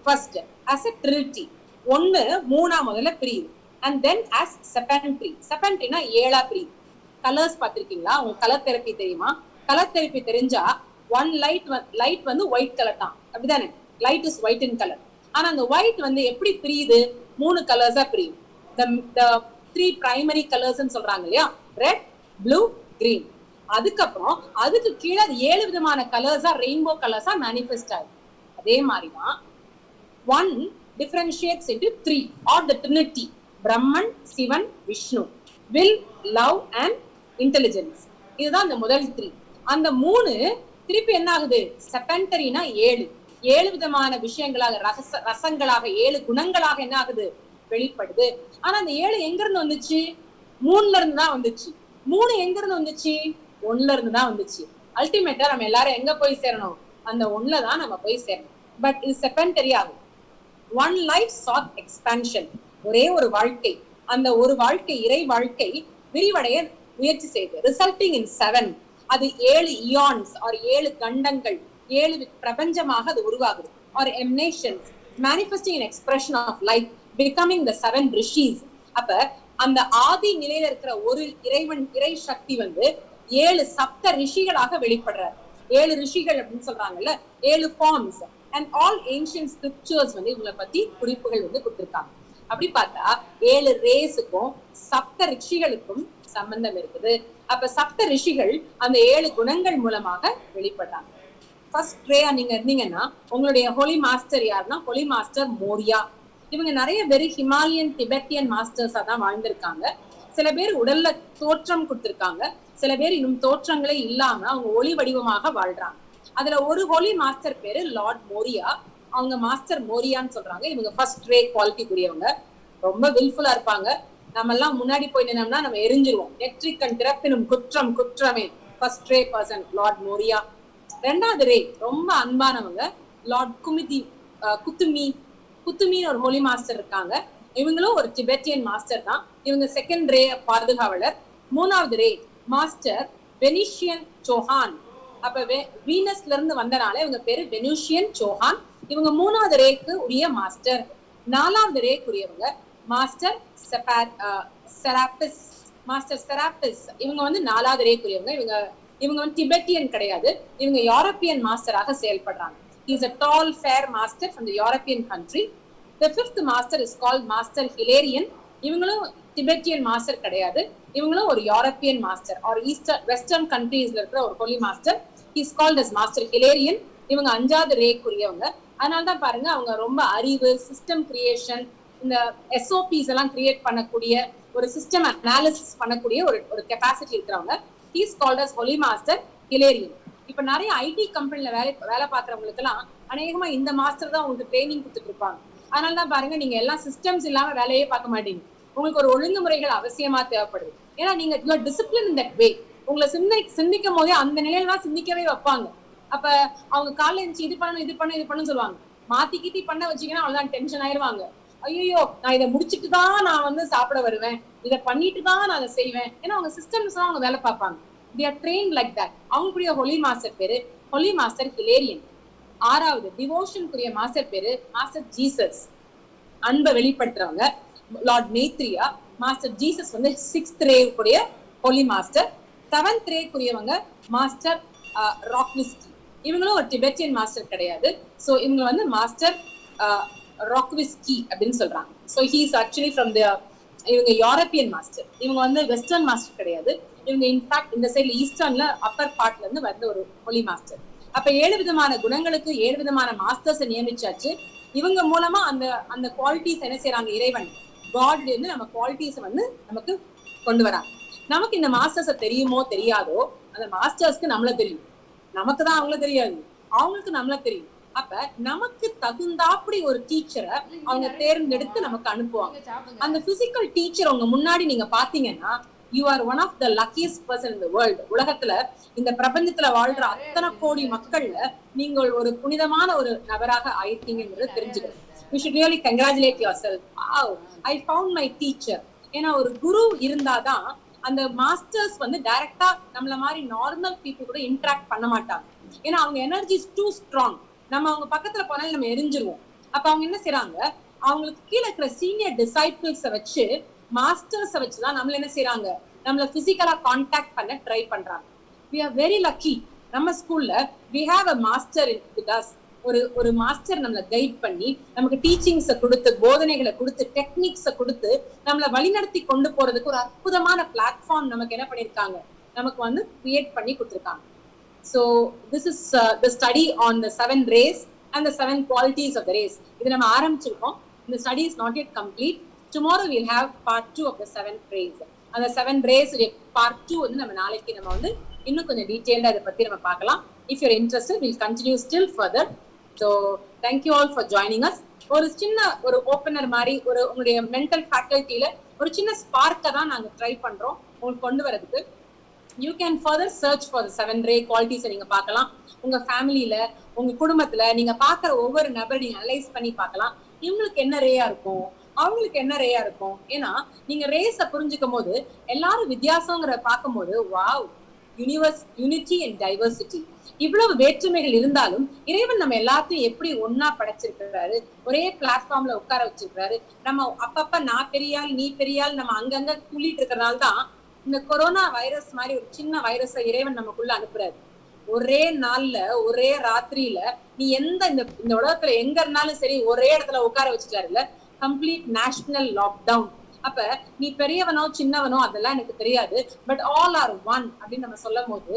first as a trinity. ஒன்னு மூணா முதல்ல பிரியுது. And then as serpentary. serpentryனா ஏழா பிரியுது. கலர்ஸ் பார்த்திருக்கீங்களா? உங்களுக்கு கலர் தெரப்பி தெரியுமா? கலர் தெரப்பி தெரிஞ்சா ஒன் லைட் வந்து ஒயிட் கலர் தான், அப்படிதானே? Light is white in colour. ஆனா அந்த ஒயிட் வந்து எப்படி பிரியுது? 3 கலர்ஸா பிரியுது. the 3 primary colors சொல்றாங்க இல்லையா, ரெட், ப்ளூ, கிரீன். அதுக்கப்புறம் அதுக்கு கீழே 7 விதமான கலர்ஸா, ரெயின்போ கலர்ஸா மேனிஃபெஸ்ட் ஆகுது. அதே மாதிரிதான் one differentiates into 3 or the trinity, Brahman, Sivan, Vishnu, will, love and intelligence. இதுதான் அந்த முதல் 3. அந்த 3 திருப்பி என்ன ஆகுது? செப்பன்டரினா 7 விதமான விஷயங்களாக, ரசங்களாக, 7 குணங்களாக என்ன ஆகுது? வெளிப்படுது. ஆனா அந்த 7 எங்க இருந்து வந்துச்சு? 3ல இருந்து தான் வந்துச்சு. 3 எங்க இருந்து வந்துச்சு? 1ல இருந்து தான் வந்துச்சு. அல்டிமேட்டா நம்ம எல்லாரும் எங்க போய் சேரணும்? அந்த 1ல தான் நம்ம போய் சேரணும். பட் இது செப்பன்டரி ஆகும். ஒன் லைஃப் சாட் எக்ஸ்பான்ஷன், ஒரே ஒரு வாழ்க்கை, அந்த ஒரு வாழ்க்கை, இறை வாழ்க்கை விரிவடைய முயற்சி செய்து ரிசல்ட்டிங் இன் 7. அது 7 இயான்ஸ் ஆர் 7 கண்டங்கள், 7 பிரபஞ்சமாக அது உருவாகுது. Are emanations manifesting in expression of life, becoming the 7 rishis. அப்ப அந்த ஆதி நிலையில இருக்கிற ஒரு இறைவன், இறை சக்தி வந்து 7 சப்த ரிஷிகளாக வெளிப்படுறாரு. 7 ரிஷிகள் அப்படின்னு சொல்றாங்கல்ல, 7 forms. And all ancient scriptures வந்து இவங்களை பத்தி குறிப்புகள் வந்து கொடுத்திருக்காங்க. அப்படி பார்த்தா 7 ரேஸுக்கும் சப்த ரிஷிகளுக்கும் சம்பந்தம் இருக்குது. அப்ப சப்த ரிஷிகள் அந்த 7 குணங்கள் மூலமாக வெளிப்பட்டாங்க. ஃபர்ஸ்ட் ரேயா நீங்க இருந்தீங்கன்னா உங்களுடைய ஹோலி மாஸ்டர் யாருன்னா ஹோலி மாஸ்டர் மோரியா. இவங்க நிறைய பேர் ஹிமாலயன் திபெத்தியன் மாஸ்டர்ஸா தான் வாழ்ந்திருக்காங்க. சில பேர் உடல்ல தோற்றம் கொடுத்திருக்காங்க, சில பேர் இன்னும் தோற்றங்களே இல்லாம அவங்க ஒளி வடிவமாக வாழ்றாங்க. அதுல ஒரு ஹோலி மாஸ்டர் பேரு லார்ட் மோரியா. அவங்க மாஸ்டர் மோரியான்னு சொல்றாங்க. இவங்க ஃபர்ஸ்ட் ரே குவாலிட்டி கூடியவங்க, ரொம்ப வில்ஃபுல்லா இருப்பாங்க. நம்ம எல்லாம் முன்னாடி போய் நின்னோம்னா நம்ம எரிஞ்சிருவோம். நெற்றிக்கண் திறப்பினும் குற்றம் குற்றமே. ஃபர்ஸ்ட் ரே பர்சன் லார்ட் மோரியா. 2வது ரே ரொம்ப அன்பானவங்க, லார்ட் குத்துமின்னு ஒரு ஹோலி மாஸ்டர் இருக்காங்க. இவங்களும் ஒரு திபெத்தியன் மாஸ்டர் தான். இவங்க செகண்ட் ரே பாதுகாவலர். 3வது ரே மாஸ்டர் வெனிஷியன் சோஹான். அப்ப வீனஸ்ல இருந்து வந்தனால இவங்க பேரு வெனுஷியன் சோஹான். இவங்க 3வது ரேக்கு உரிய மாஸ்டர். 4வது ரேக்கு உரியவங்க மாஸ்டர் செராப்பிஸ். மாஸ்டர் செராப்பிஸ் இவங்க வந்து 4வது ரேக்கு உரியவங்க. இவங்க வந்து திபெத்தியன் கிடையாது, இவங்க யூரோப்பியன் மாஸ்டராக செயல்படுறாங்க. He is a tall, fair master from the European country. The 5th master is called Master Hilarion. இவங்களும் திபெத்தியன் மாஸ்டர் கிடையாது, இவங்களும் ஒரு யூரோப்பியன் மாஸ்டர் ஆர் வெஸ்டர்ன் கண்ட்ரீஸ்ல இருக்கிற ஒரு holy master. He is called as Master Hilarion. இவங்க 5வது ரேக்குரியவங்க. அதனாலதான் பாருங்க அவங்க ரொம்ப அறிவு, சிஸ்டம் கிரியேஷன், இந்த SOPs எல்லாம் கிரியேட் பண்ணக்கூடிய, ஒரு சிஸ்டம் அனாலிசிஸ் பண்ணக்கூடிய ஒரு கெப்பாசிட்டி இருக்கிறவங்க. He is called as Holy Master Hilarion. இப்ப நிறைய ஐடி கம்பெனில வேலை பார்க்கறவங்களுக்கு எல்லாம் அநேகமா இந்த மாஸ்டர் தான் உங்களுக்கு ட்ரைனிங் கொடுத்துட்டு இருப்பாங்க. அதனாலதான் பாருங்க நீங்க எல்லாம் சிஸ்டம்ஸ் இல்லாம வேலையே பார்க்க மாட்டீங்க. உங்களுக்கு ஒரு ஒழுங்குமுறைகள் அவசியமா தேவைப்படுது. ஏன்னா நீங்க your discipline in that way. உங்களை சிந்திக்கும் போதே அந்த நிலையில தான் சிந்திக்கவே வைப்பாங்க. அப்ப அவங்க காலைல இருந்துச்சு இது பண்ணணும் சொல்லுவாங்க. மாத்தி கீத்தி பண்ண வச்சீங்கன்னா அவ்வளவுதான், டென்ஷன் ஆயிருவாங்க. ஐயோ நான் இதை முடிச்சுட்டு தான் நான் வந்து சாப்பிட வருவேன், இதை பண்ணிட்டு தான் நான் அதை செய்வேன். ஏன்னா அவங்க சிஸ்டம்ஸ் அவங்க வேலை பார்ப்பாங்க. they are trained like that. அவங்களுடைய ஹோலி மாஸ்டர் பேரு ஹோலி மாஸ்டர் ஹிலேரியன். ஆறாவது டிவோஷனுக்குரிய மாஸ்டர் பேரு மாஸ்டர் ஜீசஸ், அன்பை வெளிப்படுத்துறவங்க லார்ட் மெய்த்ரியா. மாஸ்டர் ஜீசஸ் வந்து 6th ரே கூடிய ஹோலி மாஸ்டர். 7th ரே கூடியவங்க மாஸ்டர் ராக்விஸ்கி. இவங்களும் ஒரு டிபெட்டியன் மாஸ்டர் கிடையாது. ஸோ இவங்க வந்து மாஸ்டர் ராக்விஸ்கி அப்படின்னு சொல்றாங்க. So he is actually from the இவங்க யூரோப்பியன் மாஸ்டர். இவங்க வந்து வெஸ்டர்ன் மாஸ்டர் கிடையாது. இவங்க இன்ஃபேக்ட் இந்த சைட்ல ஈஸ்டர்ன்ல அப்பர் பார்ட்ல இருந்து வந்த ஒரு ஹோலி மாஸ்டர். அப்ப 7 விதமான குணங்களுக்கு 7 விதமான மாஸ்டர்ஸ் நியமிச்சாச்சு. இவங்க மூலமா அந்த அந்த குவாலிட்டிஸ் என்ன செய்யறாங்க, இறைவன் காட் வந்து நம்ம குவாலிட்டிஸ் வந்து நமக்கு கொண்டு வராங்க. நமக்கு இந்த மாஸ்டர்ஸ தெரியுமோ தெரியாதோ, அந்த மாஸ்டர்ஸ்க்கு நம்மள தெரியும், நமக்கு தான் அவங்கள தெரியாது, அவங்களுக்கு நம்மள தெரியும். அப்ப நமக்கு தகுந்தாப்படி ஒரு டீச்சரை அவங்க தேர்ந்தெடுத்து நமக்கு அனுப்புவாங்க. அந்த பிசிக்கல் டீச்சர் உங்க முன்னாடி நீங்க பாத்தீங்கன்னா you are one of the luckiest person in the world. உலகத்துல இந்த பிரபஞ்சத்துல வாழ்ற அத்தனை கோடி மக்கள்ல நீங்கள் ஒரு புனிதமான ஒரு நபராக ஆயிட்டீங்கிறது தெரிஞ்சுக்கணும். you should really congratulate yourself. wow, I found my teacher. ஏன்னா ஒரு குரு இருந்தாதான் அந்த மாஸ்டர்ஸ் வந்து டைரக்டா நம்மள மாதிரி நார்மல் பீப்புள் கூட இன்டராக்ட் பண்ண மாட்டாங்க. ஏன்னா அவங்க எனர்ஜி இஸ் டூ ஸ்ட்ராங். நம்ம அவங்க பக்கத்துல போனாலும் நம்ம எரிஞ்சிருவோம். அப்ப அவங்க என்ன செய்யறாங்க, அவங்களுக்கு கீழே இருக்கிற சீனியர் டிசைபிள்ஸை வச்சு மாஸ்டர்ஸை வச்சுதான் நம்மள என்ன செய்யறாங்க, நம்மள பிசிக்கலா கான்டாக்ட் பண்ண ட்ரை பண்றாங்க. we are very lucky. நம்ம ஸ்கூல்ல we have a master with us. ஒரு மாஸ்டர் நம்மளை கைட் பண்ணி நமக்கு டீச்சிங்ஸை கொடுத்து போதனைகளை கொடுத்து டெக்னிக்ஸை கொடுத்து நம்மளை வழிநடத்தி கொண்டு போறதுக்கு ஒரு அற்புதமான பிளாட்ஃபார்ம் நமக்கு என்ன பண்ணிருக்காங்க, நமக்கு வந்து கிரியேட் பண்ணி கொடுத்துருக்காங்க. So this is the study on the 7 rays and the 7 qualities of the rays. இது நம்ம ஆரம்பிச்சிருக்கோம். இந்த study is not yet complete. Tomorrow we'll have part 2 of the 7 rays. அந்த 7 rays part 2 வந்து நம்ம நாளைக்கு நம்ம வந்து இன்னும் கொஞ்சம் டீடைல்டா இதை பத்தி நம்ம பார்க்கலாம். If you're interested, we'll continue still further. So thank you all for joining us. ஒரு சின்ன ஒரு ஓப்பனர் மாதிரி ஒரு உங்களுடைய மென்டல் ஃபேக்கல்ட்டியில ஒரு சின்ன ஸ்பார்க்கை தான் நாங்க ட்ரை பண்றோம் உங்களுக்கு கொண்டு வரதுக்கு. You can further search for the 7 ray qualities. நீங்க பார்க்கலாம். உங்க ஃபேமிலியில உங்க குடும்பத்துல நீங்க பாக்குற ஒவ்வொரு நபர் நீங்க அனலைஸ் பண்ணி பார்க்கலாம். இவங்களுக்கு என்ன ரேயா இருக்கும், அவங்களுக்கு என்ன ரேயா இருக்கும். ஏன்னா நீங்க ரேஸ புரிஞ்சுக்கும் போது எல்லாரும் வித்தியாசங்கிற பார்க்கும்போது wow, universe unity and diversity. இவ்வளவு வேற்றுமைகள் இருந்தாலும் இறைவன் நம்ம எல்லாத்தையும் எப்படி ஒன்னா படைச்சிருக்கிறாரு, ஒரே பிளாட்ஃபார்ம்ல உட்கார வச்சிருக்கிறாரு. நம்ம அப்பப்ப நான் பெரியாள் நீ பெரியாள் நம்ம அங்கங்க துள்ளிட்டு இருக்கிறனால தான் இந்த கொரோனா வைரஸ் மாதிரி ஒரு சின்ன வைரஸை இறைவன் நமக்குள்ள அனுப்புறாரு. ஒரே நாள்ல ஒரே ராத்திரியில நீ எந்த இந்த உலகத்துல எங்க இருந்தாலும் சரி ஒரே இடத்துல உட்கார வச்சுட்டாருல. Complete national lockdown. அப்ப நீ பெரியவனோ சின்னவனோ அதெல்லாம் எனக்கு தெரியாது, பட் ஆல் ஆர் ஒன் அப்படின்னு நம்ம சொல்லும் போது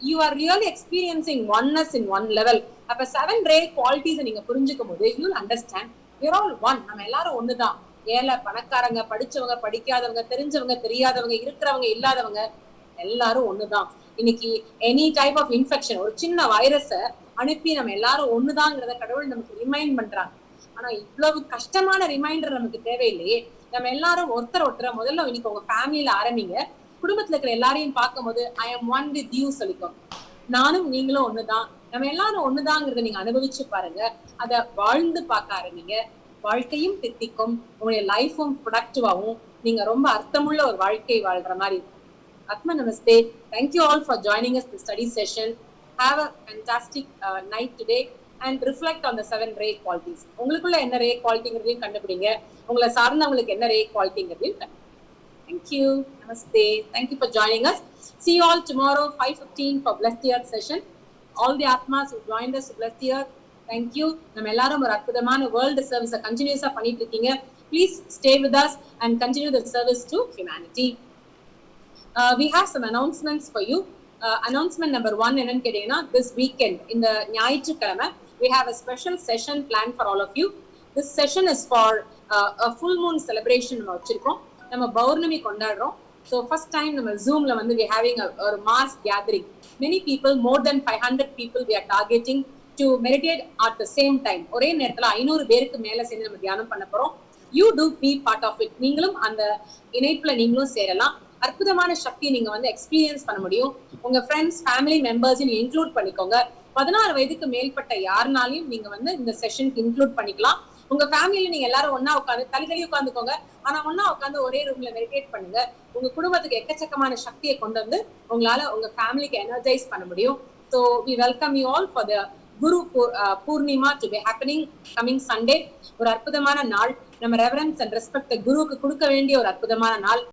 you are really experiencing oneness in one level. அப்ப 7 ray குவாலிட்டிஸ் நீங்க புரிஞ்சுக்கும் போது you understand you're all one. நம்ம எல்லாரும் ஒண்ணுதான். ஏழை பணக்காரங்க, படிச்சவங்க படிக்காதவங்க, தெரிஞ்சவங்க தெரியாதவங்க, இருக்கிறவங்க இல்லாதவங்க எல்லாரும் ஒண்ணுதான். இன்னைக்கு எனி டைப் ஆஃப் இன்ஃபெக்ஷன் ஒரு சின்ன வைரஸ அனுப்பி நம்ம எல்லாரும் ஒண்ணுதாங்கிறத கடவுள் நமக்கு ரிமைண்ட் பண்றாங்க. ஆனா இவ்வளவு கஷ்டமான ரிமைண்டர் நமக்கு தேவையில்லையே. நம்ம எல்லாரும் ஒருத்தர் முதல்ல இன்னைக்கு உங்க ஃபேமிலியில ஆரம்பிங்க. குடும்பத்துல இருக்கிற எல்லாரையும் பார்க்கும் போது I am one with you சொல்லிக்கோங்க. நானும் நீங்களும் ஒண்ணுதான், நம்ம எல்லாரும் ஒண்ணுதாங்கிறத நீங்க அனுபவிச்சு பாருங்க. அத வாழ்ந்து பார்க்க ஆரம்பிங்க. வாழ்க்கையும் தித்திக்கும், உங்களுடைய லைஃபும் ப்ரொடக்டிவாவும் நீங்க ரொம்ப அர்த்தமுள்ள ஒரு வாழ்க்கை வாழ்ற மாதிரி. Atma Namaste. Thank you all for joining us in the study session. Have a fantastic night today and reflect on the 7 ray qualities. உங்களுக்குள்ள என்ன ரே குவாலிட்டிங்கிறதையும் கண்டுபிடிங்க, உங்களை சார்ந்தவங்களுக்கு என்ன ரே குவாலிட்டிங்கிறதையும் கண்டுபிடிங்க. Thank you. Namaste. Thank you for joining us. See you all tomorrow 5:15 for Blessed Earth session. All the Atmas who joined us to Blessed Earth, thank you. நம்ம எல்லாரும் ஒரு அற்புதமான வேர்ல்டு சர்வீஸை கண்டினியூஸா பண்ணிட்டு இருக்கீங்க. Please stay with us and continue the service to humanity. We have some announcements for you. Announcement number 1 என்னன்னு கேட்டீங்கன்னா, this weekend இந்த ஞாயிற்றுக்கிழமை we have a special session planned for all of you. This session is for a full moon celebration. நம்ம வச்சிருக்கோம், நம்ம பௌர்ணமி கொண்டாடுறோம். So first time நம்ம Zoomல வந்து we having a mass gathering. Many people, more than 500 people we are targeting to meditate at the same time. ஒரே நேரத்துல 500 பேருக்கு மேல சேர்ந்து நம்ம தியானம் பண்ண போறோம். You do be part of it. நீங்களும் அந்த இணைப்புல நீங்களும் சேரலாம். அற்புதமான சக்தியை நீங்க வந்து எக்ஸ்பீரியன்ஸ் பண்ண முடியும். உங்க ஃப்ரெண்ட்ஸ் ஃபேமிலி மெம்பர்ஸையும் இன்க்ளூட் பண்ணிக்கோங்க. 16 வயதுக்கு மேற்பட்ட யாருனாலையும் நீங்க வந்து இந்த செஷனுக்கு இன்க்ளூட் பண்ணிக்கலாம். உங்க ஃபேமிலியில நீங்க எல்லாரும் ஒன்னா உட்காந்து தள்ளி உட்காந்துக்கோங்க, ஆனா ஒன்னா உட்காந்து ஒரே ரூம்ல மெடிடேட் பண்ணுங்க. உங்க குடும்பத்துக்கு எக்கச்சக்கமான சக்தியை கொண்டு வந்து உங்களால உங்க ஃபேமிலிக்கு எனர்ஜைஸ் பண்ண முடியும். So we welcome you all for the Guru Purnima to be happening coming Sunday. ஒரு அற்புதமான நாள். நம்ம ரெவரன்ஸ் அண்ட் ரெஸ்பெக்ட் குருவுக்கு கொடுக்க வேண்டிய ஒரு அற்புதமான நாள்.